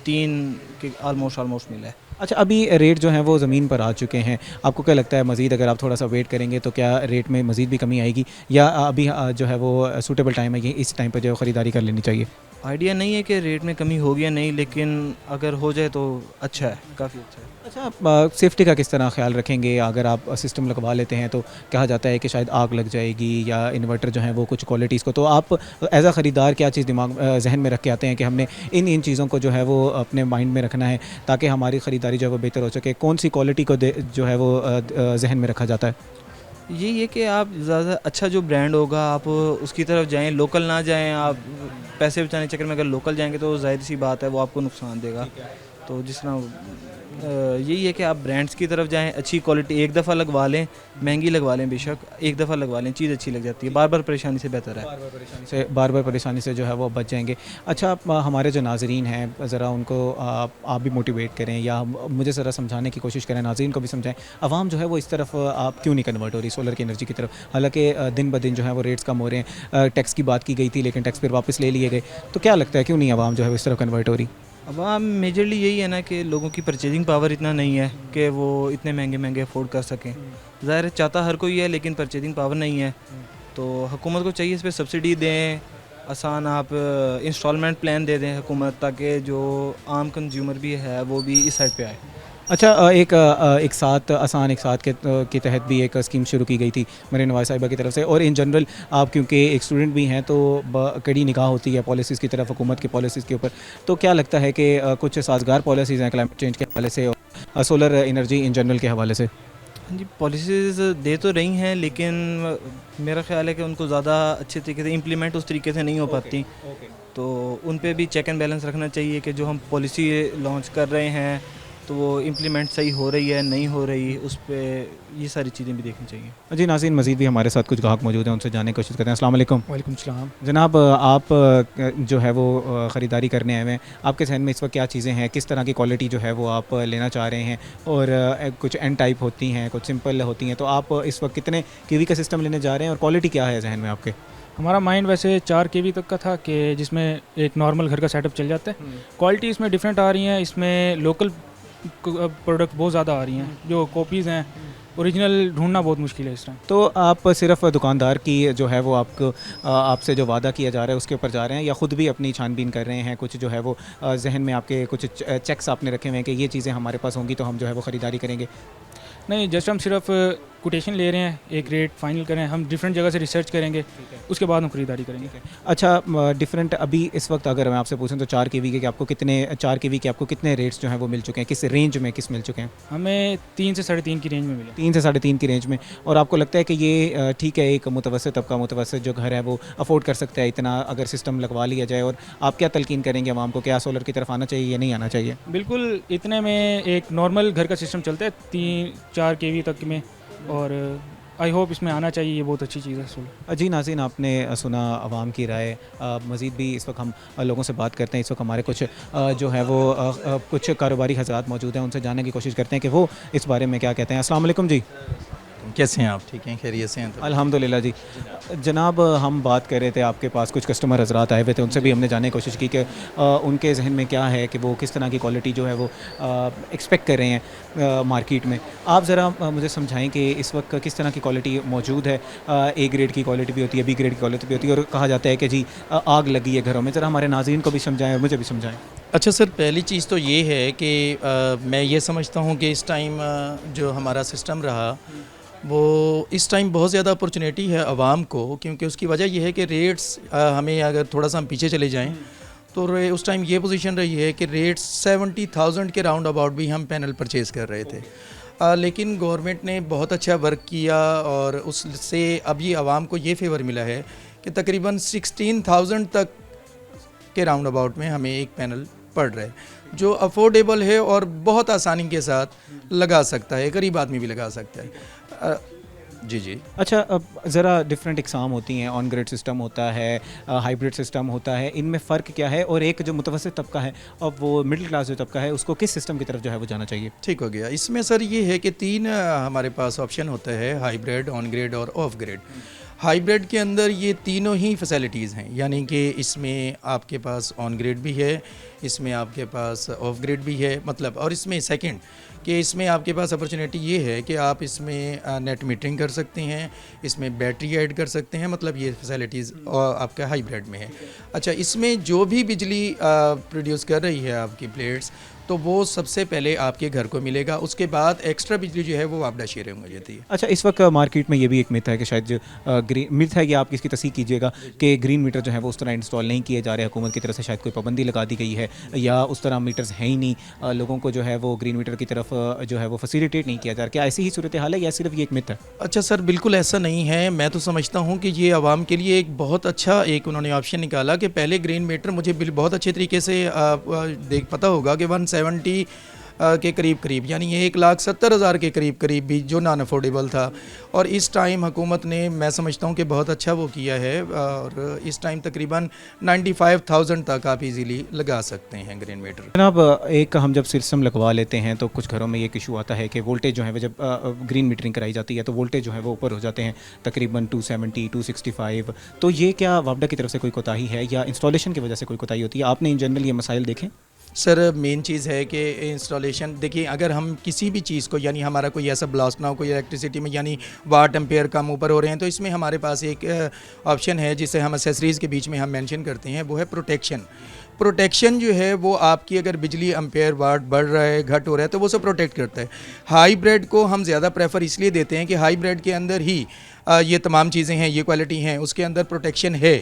3 के ऑलमोस्ट मिला है। अच्छा, अभी रेट जो है वो ज़मीन पर आ चुके हैं, आपको क्या लगता है मज़ीद अगर आप थोड़ा सा वेट करेंगे तो क्या रेट में मज़ीद भी कमी आएगी, या अभी जो है वो सूटेबल टाइम है कि इस टाइम पर जो है ख़रीदारी कर लेनी चाहिए? आइडिया नहीं है कि रेट में कमी होगी या नहीं, लेकिन अगर हो जाए तो अच्छा है, काफ़ी अच्छा है। अच्छा, सेफ्टी का किस तरह ख्याल रखेंगे? अगर आप सिस्टम लगवा लेते हैं तो कहा जाता है कि शायद आग लग जाएगी या इन्वर्टर जो है वो कुछ क्वालिटीज़ को, तो आप एज अ ख़रीदार क्या चीज़ जहन में रख के आते हैं कि हमने इन चीज़ों को जो है वो अपने माइंड में रखना है ताकि हमारी ख़रीदारी जो है वो बेहतर हो सके? कौन सी क्वालिटी को जो है वो जहन में रखा जाता है? यही है कि आप ज़्यादा अच्छा जो ब्रांड होगा आप उसकी तरफ जाएं, लोकल ना जाएं। आप पैसे बचाने के चक्कर में अगर लोकल जाएंगे तो जाहिर सी बात है वो आपको नुकसान देगा। तो जिस तरह यही है कि आप ब्रांड्स की तरफ जाएं, अच्छी क्वालिटी एक दफ़ा लगवा लें, महंगी लगवा लें बेशक, एक दफ़ा लगवा लें, चीज़ अच्छी लग जाती है। बार बार परेशानी से बेहतर है, बार बार परेशानी से जो है वो बच जाएंगे। अच्छा, हमारे जो नाजरीन हैं ज़रा उनको आप भी मोटिवेट करें या मुझे ज़रा समझाने की कोशिश करें, नाजरीन को भी समझाएं, आवाम जो है वो इस तरफ आप क्यों नहीं कन्वर्ट हो रही सोलर की एनर्जी की तरफ? हालांकि दिन ब दिन जो है वो रेट्स कम हो रहे हैं, टैक्स की बात की गई थी लेकिन टैक्स फिर वापस ले लिए गए, तो क्या लगता है क्यों नहीं आवाम जो है वो इस तरफ कन्वर्ट हो रही? अब हम मेजरली यही है ना कि लोगों की परचेजिंग पावर इतना नहीं है कि वो इतने महंगे महंगे अफोर्ड कर सकें। ज़ाहिर है चाहता हर कोई है, लेकिन परचेजिंग पावर नहीं है। तो हुकूमत को चाहिए इस पर सब्सिडी दें, आसान आप इंस्टॉलमेंट प्लान दे दें हुकूमत, ताकि जो आम कंज्यूमर भी है वो भी इस साइड पे आए। अच्छा, एक साथ आसान एक साथ के तहत भी एक स्कीम शुरू की गई थी मरीम नवाज़ साहिबा की तरफ से, और इन जनरल आप क्योंकि एक स्टूडेंट भी हैं तो कड़ी निगाह होती है पॉलिसीज़ की तरफ, हुकूमत की पॉलिसीज़ के ऊपर, तो क्या लगता है कि कुछ साजगार पॉलिसीज़ हैं क्लाइमेट चेंज के हवाले से और सोलर एनर्जी इन जनरल के हवाले से? हाँ जी, पॉलिसीज़ दे तो रही हैं, लेकिन मेरा ख्याल है कि उनको ज़्यादा अच्छे तरीके से इम्प्लीमेंट उस तरीके से नहीं हो पाती। तो उन पे भी चेक एंड बैलेंस रखना चाहिए कि जो हम पॉलिसी लॉन्च कर रहे हैं तो वो इम्प्लीमेंट सही हो रही है नहीं हो रही, उस पर ये सारी चीज़ें भी देखनी चाहिए। जी नाज़रीन, मज़ीद भी हमारे साथ कुछ ग्राहक मौजूद हैं, उनसे जानने की कोशिश करते हैं। अस्सलाम वालेकुम। वालेकुम सलाम। जनाब, आप जो है वो ख़रीदारी करने आए हुए हैं, आपके जहन में इस वक्त क्या चीज़ें हैं, किस तरह की क्वालिटी जो है वो आप लेना चाह रहे हैं? और कुछ एन टाइप होती हैं, कुछ सिंपल होती हैं, तो आप इस वक्त कितने कीवी का सिस्टम लेने जा रहे हैं और क्वालिटी क्या है जहन में आपके? हमारा माइंड वैसे 4 केवी तक का था कि जिसमें एक नॉर्मल घर का सेटअप चल जाता है। क्वालिटी इसमें डिफरेंट आ रही हैं, इसमें लोकल प्रोडक्ट बहुत ज़्यादा आ रही हैं, जो कॉपीज़ हैं ओरिजिनल ढूंढना बहुत मुश्किल है इस टाइम। तो आप सिर्फ दुकानदार की जो है वो आपको आपसे जो वादा किया जा रहा है उसके ऊपर जा रहे हैं, या ख़ुद भी अपनी छानबीन कर रहे हैं? कुछ जो है वो जहन में आपके कुछ चेक्स आपने रखे हुए हैं कि ये चीज़ें हमारे पास होंगी तो हम जो है वो ख़रीदारी करेंगे? नहीं, जस्ट हम सिर्फ कोटेशन ले रहे हैं, एक रेट फाइनल करें, हम डिफरेंट जगह से रिसर्च करेंगे, उसके बाद हम खरीदारी करेंगे। अच्छा, डिफरेंट अभी इस वक्त अगर मैं आपसे पूछूं तो 4 केवी के आपको कितने 4 केवी के आपको कितने रेट्स जो हैं वो मिल चुके हैं, किस रेंज में किस मिल चुके हैं? हमें 3 से 3.5 की रेंज में मिले। 3 से 3.5 की रेंज में। और आपको लगता है कि ये ठीक है, एक मुतवसत तबका मुतवसत जो घर है वो अफोर्ड कर सकता है इतना अगर सिस्टम लगवा लिया जाए? और आप क्या तलकीन करेंगे आवाम को, क्या सोलर की तरफ आना चाहिए या नहीं आना चाहिए? बिल्कुल, इतने में एक नॉर्मल घर का सिस्टम चलता है 3-4 केवी तक में, और आई होप इसमें आना चाहिए, ये बहुत अच्छी चीज़ है सोलर। जी नाज़रीन, आपने सुना आवाम की राय। मज़ीद भी इस वक्त हम लोगों से बात करते हैं। इस वक्त हमारे कुछ जो है वो कुछ कारोबारी हज़रात मौजूद हैं, उनसे जानने की कोशिश करते हैं कि वो इस बारे में क्या कहते हैं। अस्सलाम वालेकुम जी। कैसे हैं आप? ठीक हैं, खैरियत से हैं? तो अल्हम्दुलिल्लाह जी। जनाब, हम बात कर रहे थे, आपके पास कुछ कस्टमर हज़रात आए हुए थे, उनसे भी हमने जानने की कोशिश की कि उनके जहन में क्या है कि वो किस तरह की क्वालिटी जो है वो एक्सपेक्ट कर रहे हैं मार्केट में। आप ज़रा मुझे समझाएं कि इस वक्त किस तरह की क्वालिटी मौजूद है। ए ग्रेड की क्वालिटी भी होती है, बी ग्रेड की क्वालिटी भी होती है, और कहा जाता है कि जी आग लगी है घरों में। ज़रा हमारे नाज़रीन को भी समझाएं और मुझे भी समझाएं। अच्छा सर, पहली चीज़ तो ये है कि मैं ये समझता हूँ कि इस टाइम जो हमारा सिस्टम रहा वो इस टाइम बहुत ज़्यादा अपॉर्चुनिटी है आवाम को, क्योंकि उसकी वजह यह है कि रेट्स हमें अगर थोड़ा सा हम पीछे चले जाएं तो उस टाइम ये पोजीशन रही है कि रेट्स 70,000 के राउंड अबाउट भी हम पैनल परचेज़ कर रहे थे। लेकिन गवर्नमेंट ने बहुत अच्छा वर्क किया और उससे अब ये आवाम को ये फेवर मिला है कि तकरीबन 16,000 तक के राउंड अबाउट में हमें एक पैनल पड़ रहा है, जो अफोर्डेबल है और बहुत आसानी के साथ लगा सकता है, गरीब आदमी भी लगा सकता है। जी जी। अच्छा, अब ज़रा डिफरेंट इकसाम होती हैं, ऑन ग्रिड सिस्टम होता है, हाइब्रिड सिस्टम होता है, इनमें फ़र्क क्या है? और एक जो मुतवसत तबका है, अब वो मिडिल क्लास जो तबका है, उसको किस सिस्टम की तरफ जो है वो जाना चाहिए? ठीक हो गया। इसमें सर ये है कि 3 हमारे पास ऑप्शन होता है, हाइब्रिड, ऑन ग्रिड और ऑफ ग्रिड। हाइब्रिड के अंदर ये तीनों ही फैसिलिटीज़ हैं, यानी कि इसमें आपके पास ऑन ग्रिड भी है, इसमें आपके पास ऑफ ग्रिड भी है, मतलब, और इसमें सेकंड कि इसमें आपके पास अपॉर्चुनिटी ये है कि आप इसमें नेट मीटरिंग कर सकते हैं, इसमें बैटरी ऐड कर सकते हैं, मतलब ये फैसिलिटीज़ आपका हाइब्रिड में है। अच्छा, इसमें जो भी बिजली प्रोड्यूस कर रही है आपकी प्लेट्स, तो वो सबसे पहले आपके घर को मिलेगा, उसके बाद एक्स्ट्रा बिजली जो है वो आपदा शेयरिंग हो जाती है। अच्छा, इस वक्त मार्केट में ये भी एक मिथ है कि शायद जो ग्रीन मिथ है, कि आप इसकी तस्दीक कीजिएगा कि ग्रीन मीटर जो है वो उस तरह इंस्टॉल नहीं किए जा रहे, हुकूमत की तरफ से शायद कोई पाबंदी लगा दी गई है, या उस तरह मीटर्स हैं ही नहीं, लोगों को जो है वो ग्रीन मीटर की तरफ जो है वो फैसिलिटेट नहीं किया जा रहा। क्या ऐसी ही सूरत हाल है या सिर्फ ये एक मिथ है? अच्छा सर, बिल्कुल ऐसा नहीं है। मैं तो समझता हूँ कि ये आवाम के लिए एक बहुत अच्छा एक उन्होंने ऑप्शन निकाला कि पहले ग्रीन मीटर, मुझे बहुत अच्छे तरीके से पता होगा कि 170 के करीब यानी 1,70,000 के करीब भी जो नॉन अफोर्डेबल था, और इस टाइम हुकूमत ने, मैं समझता हूँ कि बहुत अच्छा वो किया है, और इस टाइम तकरीबन 95,000 तक आप इजीली लगा सकते हैं ग्रीन मीटर। जनाब, एक हम जब सिस्टम लगवा लेते हैं तो कुछ घरों में एक इशू आता है कि वोल्टेज जो है वो जब ग्रीन मीटरिंग कराई जाती है तो वोल्टेज जो है वो ऊपर हो जाते हैं तकरीबन 270, 265। तो ये क्या वापडा की तरफ से कोई कोताही है या इंस्टॉलेशन की वजह से कोई कोताही होती है? आपने इन जनरल ये मसाइल देखें? सर, मेन चीज़ है कि इंस्टॉलेशन, देखिए, अगर हम किसी भी चीज़ को, यानी हमारा कोई ऐसा ब्लास्ट ना हो कोई इलेक्ट्रिसिटी में, यानी वाट एम्पेयर कम ऊपर हो रहे हैं, तो इसमें हमारे पास एक ऑप्शन है जिसे हम एसेसरीज़ के बीच में हम मेंशन करते हैं, वो है प्रोटेक्शन जो है वो आपकी अगर बिजली एम्पेयर वाट बढ़ रहा है, घट हो रहा है, तो वो सब प्रोटेक्ट करता है। हाइब्रिड को हम ज़्यादा प्रेफर इसलिए देते हैं कि हाइब्रिड के अंदर ही ये तमाम चीज़ें हैं, ये क्वालिटी हैं, उसके अंदर प्रोटेक्शन है।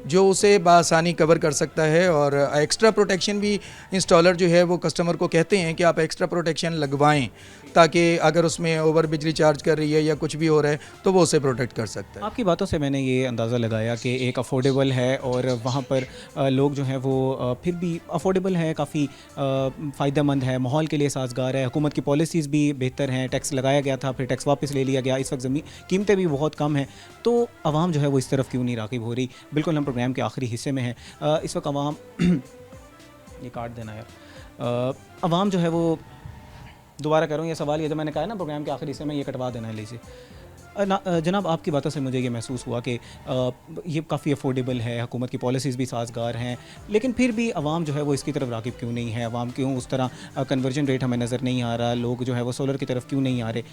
जो उसे बआसानी कवर कर सकता है। और एक्स्ट्रा प्रोटेक्शन भी इंस्टॉलर जो है वो कस्टमर को कहते हैं कि आप एक्स्ट्रा प्रोटेक्शन लगवाएं, ताकि अगर उसमें ओवर बिजली चार्ज कर रही है या कुछ भी हो रहा है तो वो उसे प्रोटेक्ट कर सकता है। आपकी बातों से मैंने ये अंदाज़ा लगाया कि एक अफोर्डेबल है और वहाँ पर लोग जो हैं वो फिर भी अफोर्डेबल है, काफ़ी फ़ायदेमंद है, माहौल के लिए साजगार है, हुकूमत की पॉलिसीज़ भी बेहतर हैं, टैक्स लगाया गया था फिर टैक्स वापस ले लिया गया, इस वक्त ज़मीन कीमतें भी बहुत कम हैं, तो आवाम जो है वो इस तरफ क्यों नहीं राग़िब हो रही। बिल्कुल हम प्रोग्राम के आखिरी हिस्से में हैं, इस वक्त आवाम ये काट देना यार, आवाम जो है वो, दोबारा करूँ ये सवाल, ये जो मैंने कहा है ना प्रोग्राम के आखिरी हिस्से में, ये कटवा देना है लीजिए। जनाब आपकी बातों से मुझे ये महसूस हुआ कि ये काफ़ी अफोर्डेबल है, हुकूमत की पॉलिसीज़ भी साजगार हैं, लेकिन फिर भी आवाम जो है वो इसकी तरफ राग़िब क्यों नहीं है, आवाम क्यों उस तरह कन्वर्जन रेट हमें नज़र नहीं आ रहा, लोग जो है वो सोलर की तरफ क्यों नहीं आ रहे,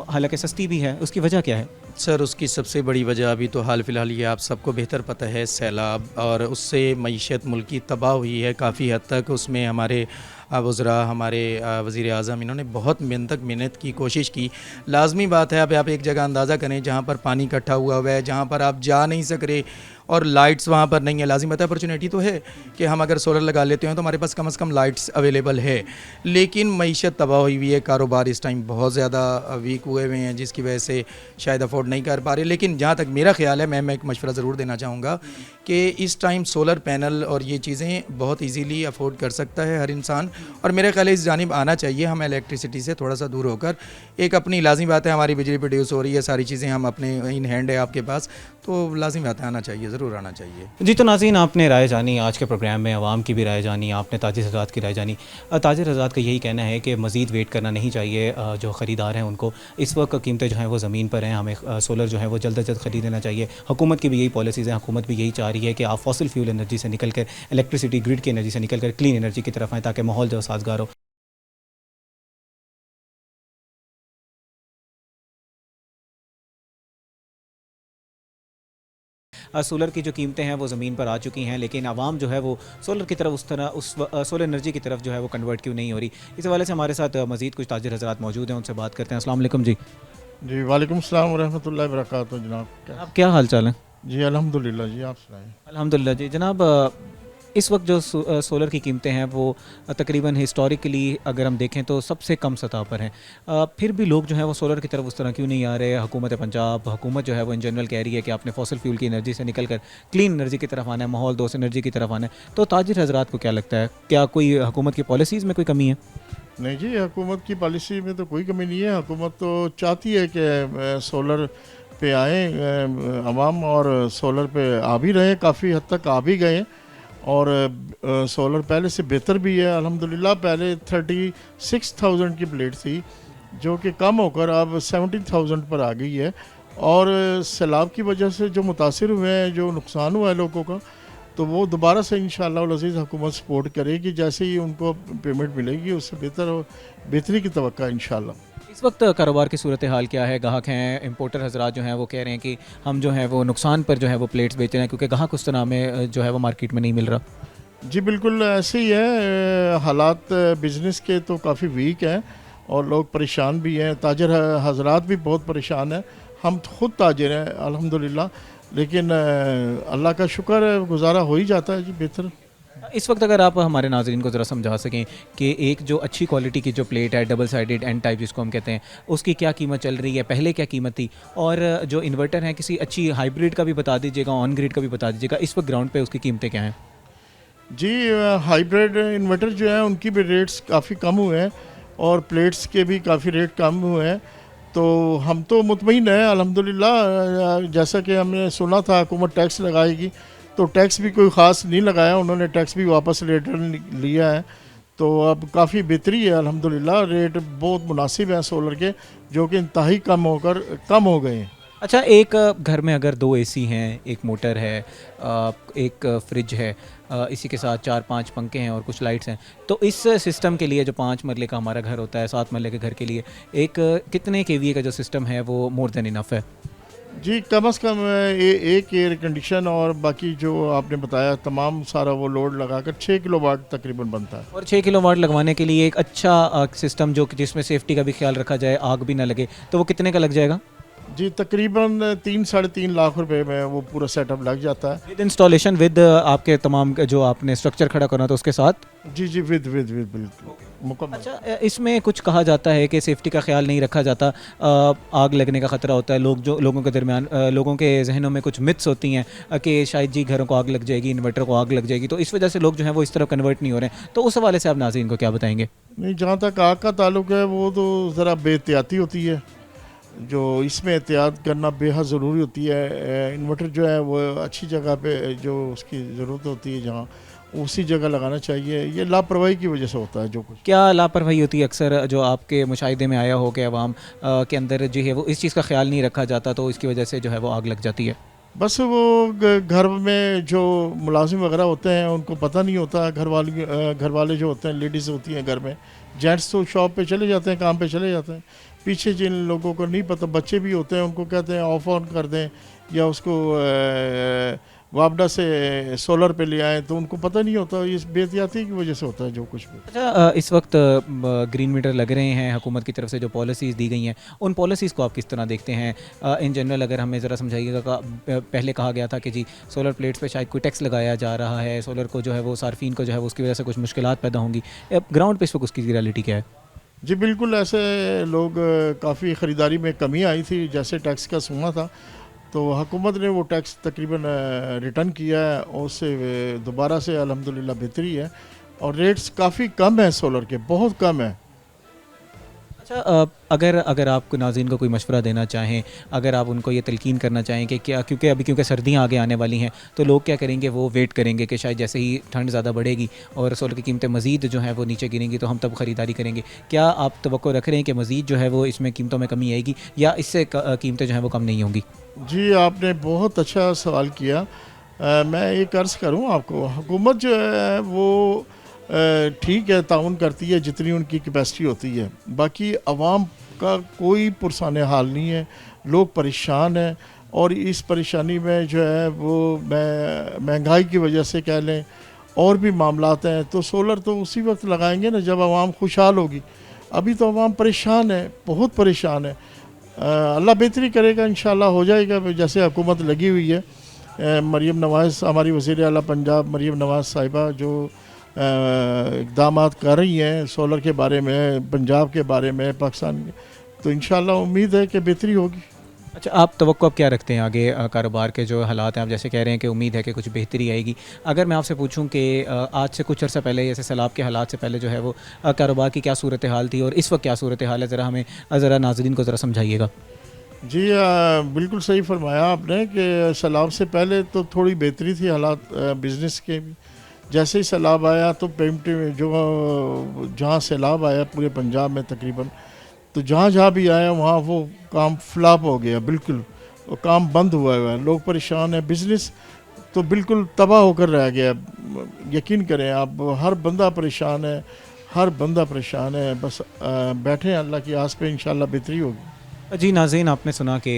हालांकि सस्ती भी है, उसकी वजह क्या है? सर उसकी सबसे बड़ी वजह अभी तो हाल फ़िलहाल ये आप सबको बेहतर पता है, सैलाब, और उससे मईशत मुल्क की तबाह हुई है काफ़ी हद तक। उसमें हमारे वज़रा, हमारे वज़ीर आज़म, इन्होंने बहुत मेहनत की कोशिश की। लाजमी बात है, अब आप एक जगह अंदाज़ा करें जहाँ पर पानी इकट्ठा हुआ है, जहाँ पर आप जा नहीं सक रहे और लाइट्स वहाँ पर नहीं है। लाजिम बात है, अपॉर्चुनिटी तो है कि हम अगर सोलर लगा लेते हैं तो हमारे पास कम से कम लाइट्स अवेलेबल है, लेकिन मईशत तबाह हुई हुई है, कारोबार इस टाइम बहुत ज़्यादा वीक हुए हुए हैं, जिसकी वजह से शायद अफोर्ड नहीं कर पा रहे। लेकिन जहाँ तक मेरा ख्याल है, मैं एक मशवरा ज़रूर देना चाहूँगा कि इस टाइम सोलर पैनल और ये चीज़ें बहुत ईजीली अफोर्ड कर सकता है हर इंसान, और मेरे ख्याल है इस जानिब आना चाहिए हम इलेक्ट्रिसिटी से थोड़ा सा दूर होकर। एक अपनी लाजिमी बात है, हमारी बिजली प्रोड्यूस हो रही है, सारी चीज़ें हम अपने इन हैंड है आपके पास, तो लाजिमी बात है आना चाहिए, ज़रूर आना चाहिए। जी, तो नाज़रीन आपने राय जानी आज के प्रोग्राम में, आवाम की भी राय जानी, आपने ताजिर हज़रात की राय जानी। ताजिर हज़रात का यही कहना है कि मज़ीद वेट करना नहीं चाहिए, जो ख़रीदार हैं उनको इस वक्त कीमतें जो हैं वो ज़मीन पर हैं, हमें सोलर जो है वो जल्द से जल्द ख़रीद लेना चाहिए। हुकूमत की भी यही पॉलिसीज़ हैं, हुकूमत भी यही चाह रही है कि आप फॉसिल फ्यूल एनर्जी से निकल कर, इलेक्ट्रिसिटी ग्रिड की एनर्जी से निकल कर क्लीन एनर्जी की तरफ आएँ, ताकि माहौल जो साजगार हो। सोलर की जो कीमतें हैं वो ज़मीन पर आ चुकी हैं, लेकिन आवाम जो है वो सोलर की तरफ सोलर एनर्जी की तरफ जो है वो कन्वर्ट क्यों नहीं हो रही। इस हवाले से हमारे साथ मज़ीद कुछ ताजिर हज़रात मौजूद हैं, उनसे बात करते हैं। अस्सलाम वालेकुम जी। जी वालेकुम सलाम रहमतुल्लाहि व बरकातहू। जनाब आप क्या हाल चाल है? जी अल्हम्दुलिल्लाह जी, आप सुनाइए। अल्हम्दुलिल्लाह जी। जनाब इस वक्त जो सोलर की कीमतें हैं वो तकरीबन हिस्टोरिकली अगर हम देखें तो सबसे कम सतह पर हैं, फिर भी लोग जो हैं वो सोलर की तरफ उस तरह क्यों नहीं आ रहे? हुकूमत पंजाब, हुकूमत जो है वो इन जनरल कह रही है कि आपने फॉसिल फ्यूल की एनर्जी से निकल कर क्लीन एनर्जी की तरफ आना है, माहौल दोस्त एनर्जी की तरफ आना है। तो ताजिर हज़रात को क्या लगता है, क्या कोई हुकूमत की पॉलिसीज़ में कोई कमी है? नहीं जी, हुकूमत की पॉलिसी में तो कोई कमी नहीं है। हुकूमत तो चाहती है कि सोलर पे आए अवाम, और सोलर पे आ भी रहे, काफ़ी हद तक आ भी गए, और सोलर पहले से बेहतर भी है अल्हम्दुलिल्लाह। पहले 36,000 की प्लेट थी, जो कि कम होकर अब 17,000 पर आ गई है, और सैलाब की वजह से जो मुतासिर हुए हैं, जो नुकसान हुआ है लोगों का, तो वो दोबारा से इंशाअल्लाह अज़ीज़ हुकूमत सपोर्ट करेगी। जैसे ही उनको पेमेंट मिलेगी उससे बेहतरी की तवक्का है इंशाअल्लाह। इस वक्त कारोबार की सूरत हाल क्या है? गाहक हैं, इंपोर्टर हज़रात जो हैं वो कह रहे हैं कि हम जो है वो नुकसान पर जो है वो प्लेट्स बेच रहे हैं, क्योंकि गाहक उस तरह में जो है वो मार्केट में नहीं मिल रहा। जी बिल्कुल ऐसे ही है, हालात बिज़नेस के तो काफ़ी वीक हैं और लोग परेशान भी हैं, ताजर हज़रात भी बहुत परेशान हैं। हम खुद ताजर हैं अल्हम्दुलिल्लाह, लेकिन अल्लाह का शुक्र है गुजारा हो ही जाता है जी बेहतर। इस वक्त अगर आप हमारे नाज़रीन को ज़रा समझा सकें कि एक जो अच्छी क्वालिटी की जो प्लेट है, डबल साइडेड एन टाइप जिसको हम कहते हैं, उसकी क्या कीमत चल रही है, पहले क्या कीमत थी, और जो इन्वर्टर है किसी अच्छी हाइब्रिड का भी बता दीजिएगा, ऑन ग्रिड का भी बता दीजिएगा, इस वक्त ग्राउंड पे उसकी कीमतें क्या हैं? जी हाइब्रिड इन्वर्टर जो है उनकी भी रेट्स काफ़ी कम हुए हैं, और प्लेट्स के भी काफ़ी रेट कम हुए हैं, तो हम तो मुतमईन हैं अल्हम्दुलिल्लाह। जैसा कि हमने सुना था हुकूमत टैक्स लगाएगी, तो टैक्स भी कोई ख़ास नहीं लगाया, उन्होंने टैक्स भी वापस रिटर्न लिया है, तो अब काफ़ी बेहतरी है अल्हम्दुलिल्लाह। रेट बहुत मुनासिब हैं सोलर के, जो कि इंतहाई कम हो गए हैं। अच्छा, एक घर में अगर 2 AC हैं, एक मोटर है, एक फ्रिज है, इसी के साथ 4-5 पंखे हैं और कुछ लाइट्स हैं, तो इस सिस्टम के लिए जो 5 मरले का हमारा घर होता है, 7 मरले के घर के लिए एक कितने kVA का जो सिस्टम है वो मोर देन इनफ है? जी कम से कम एक एयर कंडीशन और बाकी जो आपने बताया तमाम सारा वो लोड लगाकर 6 किलोवाट तकरीबन बनता है। और 6 किलोवाट लगवाने के लिए एक अच्छा सिस्टम जो जिसमें सेफ्टी का भी ख्याल रखा जाए, आग भी ना लगे, तो वो कितने का लग जाएगा? जी तकरीबन 3-3.5 लाख रुपए में वो पूरा सेटअप लग जाता है। विद इंस्टॉलेशन, विद आपके तमाम जो आपने स्ट्रक्चर खड़ा करना था उसके साथ? जी विद बिल्कुल मुकम्मल। अच्छा, इसमें कुछ कहा जाता है कि सेफ्टी का ख्याल नहीं रखा जाता, आग लगने का ख़तरा होता है, लोगों के दरमियान लोगों के जहनों में कुछ मिथ्स होती हैं कि शायद जी घरों को आग लग जाएगी, इन्वर्टर को आग लग जाएगी, तो इस वजह से लोग जो हैं वो इस तरफ कन्वर्ट नहीं हो रहे हैं। तो उस हवाले से आप नाज़रीन को क्या बताएंगे? नहीं, जहाँ तक आग का ताल्लुक है वो तो ज़रा बेहतियाती होती है, जो इसमें एहतियात करना बेहद ज़रूरी होती है। इन्वर्टर जो है वो अच्छी जगह पे जो उसकी ज़रूरत होती है जहाँ उसी जगह लगाना चाहिए। ये लापरवाही की वजह से होता है जो कुछ। क्या लापरवाही होती है अक्सर जो आपके मुशाहिदे में आया हो कि अवाम के अंदर जो है वो इस चीज़ का ख्याल नहीं रखा जाता तो इसकी वजह से जो है वो आग लग जाती है? बस वो घर में जो मुलाजिम वगैरह होते हैं उनको पता नहीं होता, घर वाले जो होते हैं, लेडीज़ होती हैं घर में, जेंट्स तो शॉप पे चले जाते हैं, काम पे चले जाते हैं, पीछे जिन लोगों को नहीं पता, बच्चे भी होते हैं, उनको कहते हैं ऑफ ऑन कर दें या उसको वापडा से सोलर पे ले आएँ, तो उनको पता नहीं होता। इस बेहतियाती की वजह से होता है जो कुछ भी। अच्छा, इस वक्त ग्रीन मीटर लग रहे हैं, हुकूमत की तरफ से जो पॉलिसीज़ दी गई हैं उन पॉलिसीज़ को आप किस तरह देखते हैं? इन जनरल अगर हमें ज़रा समझाइएगा, पहले कहा गया था कि जी सोलर प्लेट्स पे शायद कोई टैक्स लगाया जा रहा है, सोलर को जो है वो सार्फिन को जो है वो उसकी वजह से कुछ मुश्किलात पैदा होंगी। ग्राउंड पे इस वक्त उसकी रियलिटी क्या है? जी बिल्कुल, ऐसे लोग काफ़ी ख़रीदारी में कमी आई थी, जैसे टैक्स का सुना था तो हुकूमत ने वो टैक्स तकरीबन रिटर्न किया है और उससे दोबारा से अल्हम्दुलिल्लाह बेहतरी है और रेट्स काफ़ी कम है, सोलर के बहुत कम है। अच्छा, अगर आप नाज़रीन को कोई मशवरा देना चाहें, अगर आप उनको ये तलकीन करना चाहें कि क्या, क्योंकि सर्दियाँ आगे आने वाली हैं तो लोग क्या करेंगे, वो वेट करेंगे कि शायद जैसे ही ठंड ज़्यादा बढ़ेगी और सोलर की कीमतें मज़ीद जो हैं वो नीचे गिरेंगी तो हम तब ख़रीदारी करेंगे। क्या आप तवक्को रख रहे हैं कि मज़ीद जो है वो इसमें कीमतों में कमी आएगी या इससे कीमतें जो हैं वो कम नहीं होंगी? जी आपने बहुत अच्छा सवाल किया। मैं एक अर्ज़ करूँ आपको, हुकूमत जो है वो ठीक है, ताउन करती है जितनी उनकी कैपेसिटी होती है, बाकी आवाम का कोई पुरसान हाल नहीं है, लोग परेशान हैं और इस परेशानी में जो है वो महंगाई की वजह से कह लें और भी मामलात हैं, तो सोलर तो उसी वक्त लगाएंगे ना जब आवाम खुशहाल होगी। अभी तो आवाम परेशान है, बहुत परेशान है। अल्लाह बेहतरी करेगा, इंशाल्लाह हो जाएगा। जैसे हुकूमत लगी हुई है, मरीम नवाज़ हमारी वज़ीर आला पंजाब मरीम नवाज़ साहिबा जो इक़दामात कर रही हैं सोलर के बारे में, पंजाब के बारे में, पाकिस्तान के, तो इंशाल्लाह उम्मीद है कि बेहतरी होगी। अच्छा, आप तवक्को अब क्या रखते हैं आगे कारोबार के जो हालात हैं? आप जैसे कह रहे हैं कि उम्मीद है कि कुछ बेहतरी आएगी, अगर मैं आपसे पूछूं कि आज से कुछ अर्सा पहले, जैसे सैलाब के हालात से पहले जो है वो कारोबार की क्या सूरत हाल थी और इस वक्त क्या सूरत हाल है, ज़रा नाज़रीन को ज़रा समझाइएगा। जी बिल्कुल सही फरमाया आपने कि सैलाब से पहले तो थोड़ी बेहतरी थी हालात बिज़नेस के भी। जैसे ही सैलाब आया तो पेमेंट जो जहाँ सैलाब आया पूरे पंजाब में तकरीबन, तो जहाँ जहाँ भी आया वहाँ वो काम फ्लॉप हो गया, बिल्कुल वो काम बंद हुआ है, लोग परेशान हैं, बिज़नेस तो बिल्कुल तबाह होकर रह गया। यकीन करें आप, हर बंदा परेशान है, हर बंदा परेशान है। बस बैठे हैं अल्लाह की आस पे, इंशाल्लाह बेहतरी होगी। जी नाज़रीन, आपने सुना कि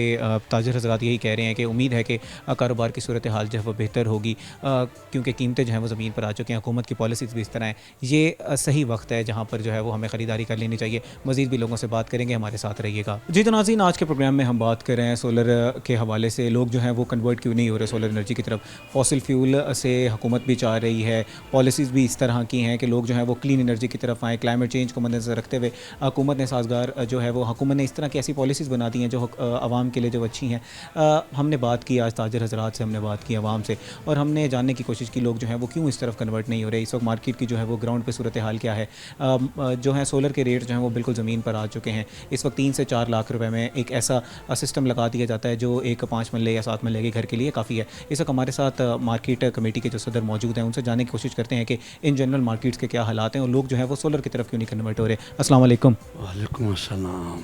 ताजिर हज़रात यही कह रहे हैं कि उम्मीद है कि कारोबार की सूरत हाल जो है वो बेहतर होगी, क्योंकि कीमतें जो हैं वो ज़मीन पर आ चुकी हैं, हुकूमत की पॉलिसीज़ भी इस तरह हैं। ये सही वक्त है जहाँ पर जो है वो हमें ख़रीदारी कर लेनी चाहिए। मज़ीद भी लोगों से बात करेंगे, हमारे साथ रहिएगा। जी तो नाज़रीन, आज के प्रोग्राम में हम बात कर रहे हैं सोलर के हवाले से, लोग जो हैं वो कन्वर्ट क्यों नहीं हो रहे सोलर एनर्जी की तरफ। फॉसिल फ्यूल से हुकूमत भी चाह रही है, पॉलिसीज़ भी इस तरह की हैं कि लोग जो हैं वो क्लीन एनर्जी की तरफ आएँ। क्लाइमेट चेंज को मद्देनज़र रखते हुए हुकूमत ने साजगार जो है वो हुकूमत ने इस तरह की ऐसी पॉलिसीज़ बना दी हैं जो आवाम के लिए जो अच्छी हैं। हमने बात की आज ताजिर हज़रात से, हमने बात की आवाम से और हमने जानने की कोशिश की लोग जो हैं वो क्यों इस तरफ कन्वर्ट नहीं हो रहे। इस वक्त मार्केट की जो है वो ग्राउंड पे सूरत हाल क्या है। जो है सोलर के रेट जो हैं वो बिल्कुल ज़मीन पर आ चुके हैं। इस वक्त 3 से 4 लाख रुपए में एक ऐसा सिस्टम लगा दिया जाता है जो एक 5 मरले या 7 मरले के घर के लिए काफ़ी है। इस वक्त हमारे साथ मार्केट कमेटी के जो सदर मौजूद हैं, उनसे जानने की कोशिश करते हैं कि इन जनरल मार्केट्स के क्या हालात हैं और लोग जो है वो सोलर की तरफ क्यों नहीं कन्वर्ट हो रहे। अस्सलाम वालेकुम। वालेकुम अस्सलाम।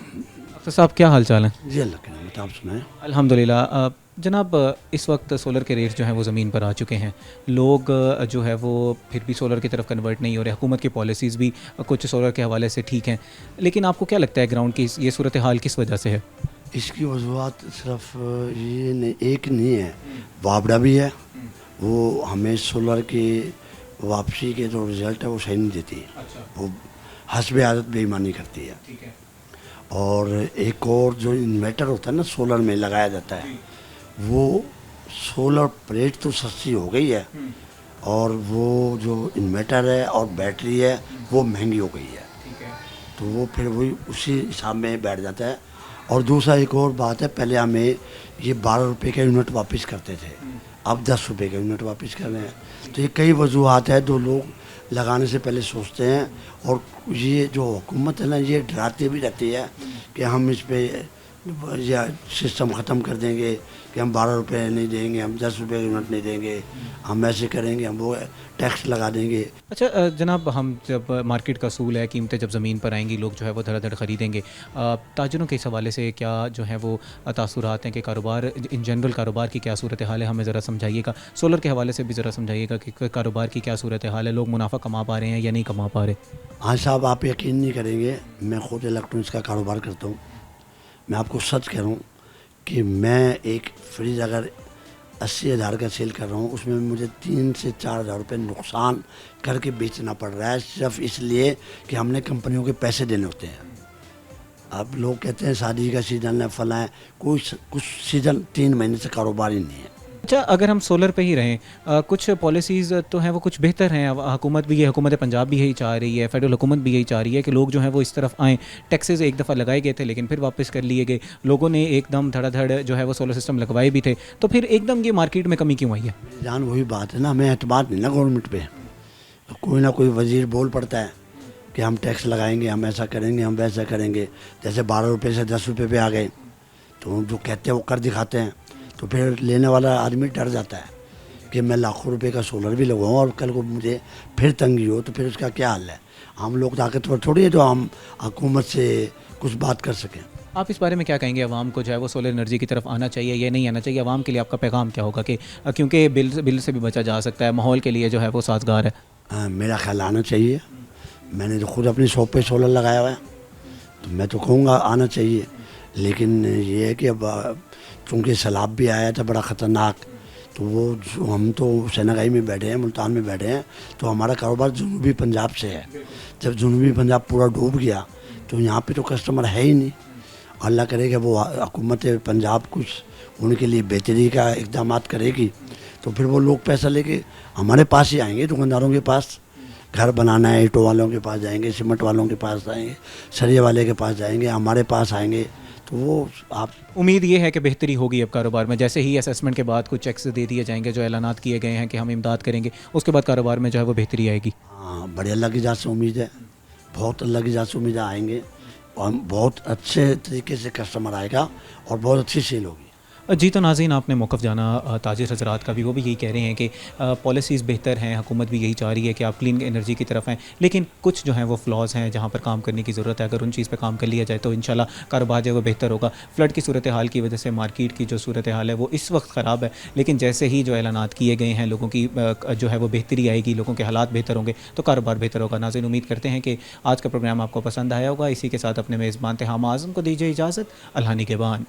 डॉक्टर साहब, क्या हाल चाल है? जी अल्लाह के रहमत, आप सुनाएं। अल्हम्दुलिल्लाह। जनाब, इस वक्त सोलर के रेट जो हैं वो ज़मीन पर आ चुके हैं, लोग जो है वो फिर भी सोलर की तरफ कन्वर्ट नहीं हो रहे। हुकूमत की पॉलिसीज़ भी कुछ सोलर के हवाले से ठीक हैं, लेकिन आपको क्या लगता है ग्राउंड की ये सूरत हाल किस वजह से है? इसकी वजूहत सिर्फ ये एक नहीं है, वापडा भी है, वो हमें सोलर की वापसी के जो रिज़ल्ट है वो सही नहीं देती। वो हस्ब आदत बेईमानी करती है। और एक और जो इन्वर्टर होता है ना सोलर में लगाया जाता है, वो सोलर प्लेट तो सस्ती हो गई है और वो जो इन्वर्टर है और बैटरी है वो महंगी हो गई है, तो वो फिर वही उसी हिसाब में बैठ जाता है। और दूसरा एक और बात है, पहले हमें ये 12 रुपये का यूनिट वापस करते थे, अब 10 रुपये का यूनिट वापस कर रहे हैं। तो ये कई वजूहत है जो लोग लगाने से पहले सोचते हैं, और ये जो हुकूमत है ना ये डराती भी रहती है कि हम इस पे या सिस्टम ख़त्म कर देंगे कि हम 12 रुपये नहीं देंगे, हम 10 रुपये का यूनिट नहीं देंगे, हम ऐसे करेंगे, हम वो टैक्स लगा देंगे। अच्छा जनाब, हम जब मार्केट का असूल है, कीमतें जब ज़मीन पर आएंगी लोग जो है वो धड़ाधड़ ख़रीदेंगे, ताजरों के इस हवाले से क्या जो है वो तासुरात हैं कि कारोबार इन जनरल कारोबार की क्या सूरत हाल है, हमें ज़रा समझाइएगा। सोलर के हवाले से भी ज़रा समझाइएगा कि कारोबार की क्या सूरत हाल है, लोग मुनाफा कमा पा रहे हैं या नहीं कमा पा रहे। हाँ साहब, आप यकीन नहीं करेंगे, मैं ख़ुद इलेक्ट्रॉनिक्स का कारोबार करता हूँ। मैं आपको सच कह रहा हूँ कि मैं एक फ्रिज अगर 80,000 का सेल कर रहा हूँ, उसमें मुझे 3 से 4,000 रुपये नुकसान करके बेचना पड़ रहा है, सिर्फ इसलिए कि हमने कंपनियों के पैसे देने होते हैं। अब लोग कहते हैं शादी का सीज़न है, फला है, कुछ सीज़न 3 महीने से कारोबार ही नहीं है। अच्छा, अगर हम सोलर पे ही रहें, कुछ पॉलिसीज़ तो हैं वो कुछ बेहतर हैं, हुकूमत भी, ये हुकूमत पंजाब भी यही चाह रही है, फेडरल हुकूमत भी यही चाह रही है कि लोग जो हैं वो इस तरफ आएँ। टैक्सेस एक दफ़ा लगाए गए थे लेकिन फिर वापस कर लिए गए, लोगों ने एकदम धड़ाधड़ जो है वो सोलर सिस्टम लगवाए भी थे, तो फिर एकदम ये मार्केट में कमी क्यों आई है? जान वही बात है ना, हमें एतमाद नहीं ना गवर्नमेंट पे। कोई ना कोई वजीर बोल पड़ता है कि हम टैक्स लगाएंगे, हम ऐसा करेंगे, हम वैसा करेंगे। जैसे 12 रुपये से 10 रुपये पे आ गए, तो जो कहते हैं वो कर दिखाते हैं, तो फिर लेने वाला आदमी डर जाता है कि मैं लाखों रुपए का सोलर भी लगवाऊँ और कल को मुझे फिर तंगी हो तो फिर उसका क्या हाल है। हम लोग ताकतवर थोड़ी है जो हम हुकूमत से कुछ बात कर सकें। आप इस बारे में क्या कहेंगे, अवाम को जो है वो सोलर एनर्जी की तरफ आना चाहिए या नहीं आना चाहिए? अवाम के लिए आपका पैगाम क्या होगा कि क्योंकि बिल से भी बचा जा सकता है, माहौल के लिए जो है वो साजगार है? मेरा ख्याल आना चाहिए। मैंने तो खुद अपनी शॉप पे सोलर लगाया हुआ है, तो मैं तो कहूँगा आना चाहिए। लेकिन ये है कि अब चूँकि सैलाब भी आया था बड़ा ख़तरनाक, तो वो जो हम तो सेनागाई में बैठे हैं, मुल्तान में बैठे हैं, तो हमारा कारोबार जनूबी पंजाब से है। जब जनूबी पंजाब पूरा डूब गया तो यहाँ पे तो कस्टमर है ही नहीं। अल्लाह करेगा वो हुकूमत पंजाब कुछ उनके लिए बेहतरी का इक़दाम करेगी, तो फिर वो लोग पैसा लेके हमारे पास ही आएंगे, दुकानदारों के पास। घर बनाना है, ईंटों वालों के पास जाएंगे, सीमेंट वालों के पास जाएंगे, सरिये वाले के पास जाएंगे, हमारे पास आएंगे। तो वो आप उम्मीद ये है कि बेहतरी होगी अब कारोबार में, जैसे ही असेसमेंट के बाद कुछ चेक्स दे दिए जाएंगे, जो ऐलानात किए गए हैं कि हम इमदाद करेंगे, उसके बाद कारोबार में जो है वो बेहतरी आएगी। हाँ, बड़े अल्लाह की जात से उम्मीद है, बहुत अल्लाह की जात से उम्मीद आएंगे और बहुत अच्छे तरीके से कस्टमर आएगा और बहुत अच्छी सेल होगी। जी तो नाज़रीन, आपने मौक़िफ़ जाना ताजिर हज़रात का भी, वो भी यही कह रहे हैं कि पॉलिसीज़ बेहतर हैं, हुकूमत भी यही चाह रही है कि आप क्लीन एनर्जी की तरफ आएँ, लेकिन कुछ जो हैं वो फ्लॉज़ हैं जहाँ पर काम करने की ज़रूरत है। अगर उन चीज़ पे काम कर लिया जाए तो इंशाल्लाह कारोबार जो है वो बेहतर होगा। फ्लड की सूरत हाल की वजह से मार्केट की जो सूरत हाल है वो इस वक्त ख़राब है, लेकिन जैसे ही जो ऐलानात किए गए हैं लोगों की जो है वो बेहतरी आएगी, लोगों के हालात बेहतर होंगे तो कारोबार बेहतर होगा। नाज़रीन, उम्मीद करते हैं कि आज का प्रोग्राम आपको पसंद आया होगा। इसी के साथ अपने मेज़बान तहाम आज़म को दीजिए इजाज़त। अल्लाह निगहबान।